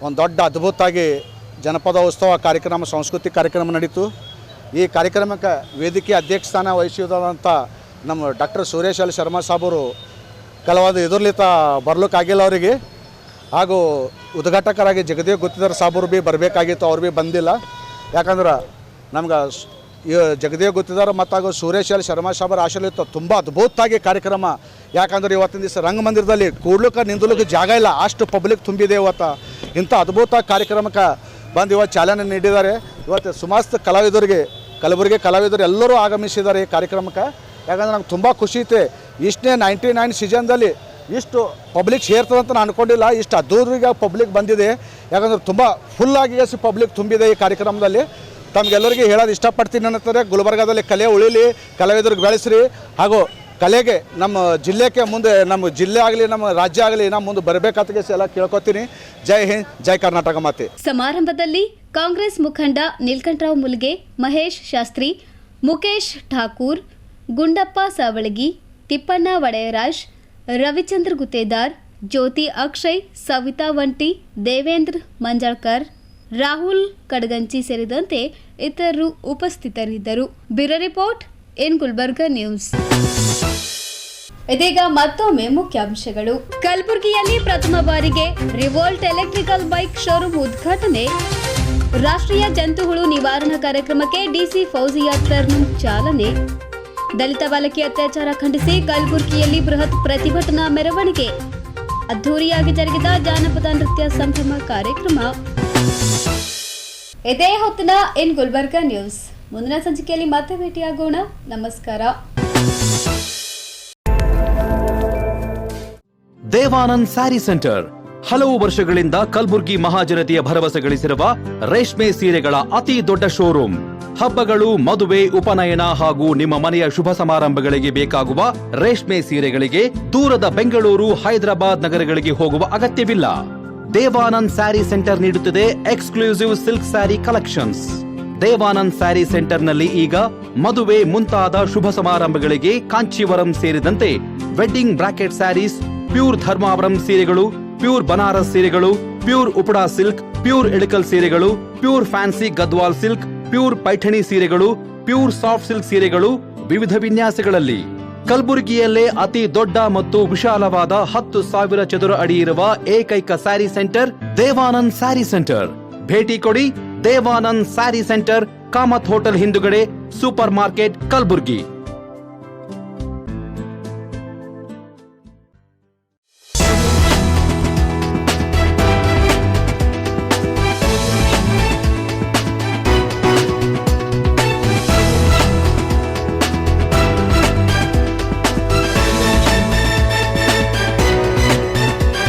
ಒಂದು ದೊಡ್ಡ ಅದ್ಭುತವಾಗಿ ಜನಪದ ಉತ್ಸವ ಕಾರ್ಯಕ್ರಮ ಸಾಂಸ್ಕೃತಿಕ ಕಾರ್ಯಕ್ರಮ ನಡೀತು. ಈ ಕಾರ್ಯಕ್ರಮಕ್ಕೆ ವೇದಿಕೆ ಅಧ್ಯಕ್ಷ ಸ್ಥಾನ ವಹಿಸಿದಂಥ ನಮ್ಮ ಡಾಕ್ಟರ್ ಸುರೇಶ್ ಎಲ್ ಶರ್ಮಾ ಸಾಬರು ಕೆಲವೊಂದು ಎದುರ್ಲಿತ ಬರ್ಲಿಕ್ಕಾಗಿಲ್ಲ ಅವರಿಗೆ, ಹಾಗೂ ಉದ್ಘಾಟಕರಾಗಿ ಜಗದೇವ್ ಗುತ್ತಿದಾರ್ ಸಾಬರು ಭೀ ಬರಬೇಕಾಗಿತ್ತು, ಅವ್ರು ಭೀ ಬಂದಿಲ್ಲ. ಯಾಕಂದ್ರೆ ನಮ್ಗೆ ಜಗದೇವ್ ಗುತ್ತಿದಾರ್ ಮತ್ತು ಹಾಗೂ ಸುರೇಶ್ ಎಲ್ ಶರ್ಮಾ ಸಾಬರ ಆಶಲಿತ್ತು ತುಂಬ ಅದ್ಭುತವಾಗಿ ಕಾರ್ಯಕ್ರಮ. ಯಾಕಂದ್ರೆ ಇವತ್ತಿನ ದಿವಸ ರಂಗಮಂದಿರದಲ್ಲಿ ಕೂಡ್ಲಿಕ್ಕೆ ನಿಂದಲಿಕ್ಕೆ ಜಾಗ ಇಲ್ಲ, ಅಷ್ಟು ಪಬ್ಲಿಕ್ ತುಂಬಿದೆ. ಇವತ್ತು ಇಂಥ ಅದ್ಭುತ ಕಾರ್ಯಕ್ರಮಕ್ಕೆ ಬಂದು ಇವತ್ತು ಚಾಲನೆ ನೀಡಿದ್ದಾರೆ. ಇವತ್ತು ಸುಮಾರು ಕಲಾವಿದರಿಗೆ ಕಲಬುರಗಿ ಕಲಾವಿದರು ಎಲ್ಲರೂ ಆಗಮಿಸಿದ್ದಾರೆ ಈ ಕಾರ್ಯಕ್ರಮಕ್ಕೆ. ಯಾಕಂದ್ರೆ ನಂಗೆ ತುಂಬ ಖುಷಿ ಐತೆ. ಇಷ್ಟೇ 99 ಸೀಸನ್ದಲ್ಲಿ ಇಷ್ಟು ಪಬ್ಲಿಕ್ ಸೇರ್ತದಂತ ನಾನು ಅನ್ಕೊಂಡಿಲ್ಲ. ಇಷ್ಟು ಅದ್ದೂರಿಗೆ ಪಬ್ಲಿಕ್ ಬಂದಿದೆ. ಯಾಕಂದ್ರೆ ತುಂಬ ಫುಲ್ಲಾಗಿ ಪಬ್ಲಿಕ್ ತುಂಬಿದೆ ಈ ಕಾರ್ಯಕ್ರಮದಲ್ಲಿ. ತಮಗೆಲ್ಲರಿಗೆ ಹೇಳೋದು ಇಷ್ಟಪಡ್ತೀನಿ ಅನ್ನತ್ತಾರೆ, ಗುಲ್ಬರ್ಗಾದಲ್ಲಿ ಕಲೆ ಉಳಿಲಿ, ಕಲಾವಿದರಿಗೆ ಬೆಳೆಸ್ರಿ, ಹಾಗೂ ಕಲೆಗೆ ನಮ್ಮ ಜಿಲ್ಲೆಗೆ ಮುಂದೆ ನಮ್ಮ ಜಿಲ್ಲೆ ಆಗಲಿ ನಮ್ಮ ರಾಜ್ಯ ಆಗಲಿ ನಮ್ಮ ಮುಂದೆ ಬರಬೇಕಂತ ಎಲ್ಲ ಕೇಳ್ಕೊತೀನಿ. ಜೈ ಹಿಂದ್, ಜೈ ಕರ್ನಾಟಕ ಮಾತೆ. ಸಮಾರಂಭದಲ್ಲಿ ಕಾಂಗ್ರೆಸ್ ಮುಖಂಡ ನೀಲಕಂಠರಾವ್ ಮುಲ್ಗೆ, ಮಹೇಶ್ ಶಾಸ್ತ್ರಿ, ಮುಕೇಶ್ ಠಾಕೂರ್, ಗುಂಡಪ್ಪ ಸಾವಳಗಿ, ತಿಪ್ಪಣ್ಣ ವಡೆಯರಾಜ್, ರವಿಚಂದ್ರ ಗುತ್ತೇದಾರ್, ಜ್ಯೋತಿ ಅಕ್ಷಯ್, ಸವಿತಾ ವಂಟಿ, ದೇವೇಂದ್ರ ಮಂಜಾಳ್ಕರ್, ರಾಹುಲ್ ಕಡಗಂಚಿ ಸೇರಿದಂತೆ ಇತರರು ಉಪಸ್ಥಿತರಿದ್ದರು. ಬ್ಯೂರೋ ರಿಪೋರ್ಟ್ ಇನ್ ಗುಲ್ಬರ್ಗ ನ್ಯೂಸ್. ಇದೀಗ ಮತ್ತೊಮ್ಮೆ ಮುಖ್ಯಾಂಶಗಳು. ಕಲಬುರಗಿಯಲ್ಲಿ ಪ್ರಥಮ ಬಾರಿಗೆ ರಿವೋಲ್ಟ್ ಎಲೆಕ್ಟ್ರಿಕಲ್ ಬೈಕ್ ಶೋರೂಮ್ ಉದ್ಘಾಟನೆ. ರಾಷ್ಟ್ರೀಯ ಜಂತುಹುಳು ನಿವಾರಣಾ ಕಾರ್ಯಕ್ರಮಕ್ಕೆ ಡಿಸಿ ಫೌಜಿಯಾ ತರ್ನುಮ್ ಚಾಲನೆ. ದಲಿತ ಬಾಲಕಿ ಅತ್ಯಾಚಾರ ಖಂಡಿಸಿ ಕಲಬುರಗಿಯಲ್ಲಿ ಬೃಹತ್ ಪ್ರತಿಭಟನಾ ಮೆರವಣಿಗೆ. ಅದ್ಧೂರಿಯಾಗಿ ಜರುಗಿದ ಜಾನಪದ ನೃತ್ಯ ಸಂಭ್ರಮ ಕಾರ್ಯಕ್ರಮ. ಇದೇ ಹೊತ್ತಿನ ಇನ್ ಗುಲ್ಬರ್ಗ ನ್ಯೂಸ್. ಮುಂದಿನ ಸಂಚಿಕೆಯಲ್ಲಿ ಮತ್ತೆ ಭೇಟಿಯಾಗೋಣ. ನಮಸ್ಕಾರ. ದೇವಾನಂದ್ ಸ್ಯಾರಿ ಸೆಂಟರ್ ಹಲವು ವರ್ಷಗಳಿಂದ ಕಲಬುರ್ಗಿ ಮಹಾಜನತೆಯ ಭರವಸೆ ಗಳಿಸಿರುವ ರೇಷ್ಮೆ ಸೀರೆಗಳ ಅತಿ ದೊಡ್ಡ ಶೋರೂಮ್. ಹಬ್ಬಗಳು, ಮದುವೆ, ಉಪನಯನ ಹಾಗೂ ನಿಮ್ಮ ಮನೆಯ ಶುಭ ಸಮಾರಂಭಗಳಿಗೆ ಬೇಕಾಗುವ ರೇಷ್ಮೆ ಸೀರೆಗಳಿಗೆ ದೂರದ ಬೆಂಗಳೂರು, ಹೈದರಾಬಾದ್ ನಗರಗಳಿಗೆ ಹೋಗುವ ಅಗತ್ಯವಿಲ್ಲ. ದೇವಾನಂದ್ ಸ್ಯಾರಿ ಸೆಂಟರ್ ನೀಡುತ್ತಿದೆ exclusive silk sari collections. Devanand sari ಸೆಂಟರ್ನಲ್ಲಿ ಈಗ ಮದುವೆ ಮುಂತಾದ ಶುಭ ಸಮಾರಂಭಗಳಿಗೆ ಕಾಂಚೀವರಂ ಸೇರಿದಂತೆ wedding brocade sarees, pure Dharmavaram ಸೀರೆಗಳು, ಪ್ಯೂರ್ ಬನಾರಸ್ ಸೀರೆಗಳು, pure Uppada silk, pure Ilkal ಸೀರೆಗಳು, pure fancy Gadwal silk, pure Paithani ಸೀರೆಗಳು, ಪ್ಯೂರ್ ಸಾಫ್ಟ್ ಸಿಲ್ಕ್ ಸೀರೆಗಳು ವಿವಿಧ ವಿನ್ಯಾಸಗಳಲ್ಲಿ. ಕಲಬುರಗಿಯಲ್ಲೇ ಅತಿ ದೊಡ್ಡ ಮತ್ತು ವಿಶಾಲವಾದ 10,000 ಚದುರ ಅಡಿ ಇರುವ ಏಕೈಕ ಸ್ಯಾರಿ ಸೆಂಟರ್ ದೇವಾನಂದ್ ಸ್ಯಾರಿ ಸೆಂಟರ್. ಭೇಟಿ ಕೊಡಿ. ದೇವಾನಂದ್ ಸ್ಯಾರಿ ಸೆಂಟರ್, ಕಾಮತ್ ಹೋಟೆಲ್ ಹಿಂದುಗಡೆ, ಸೂಪರ್ ಮಾರ್ಕೆಟ್, ಕಲಬುರಗಿ.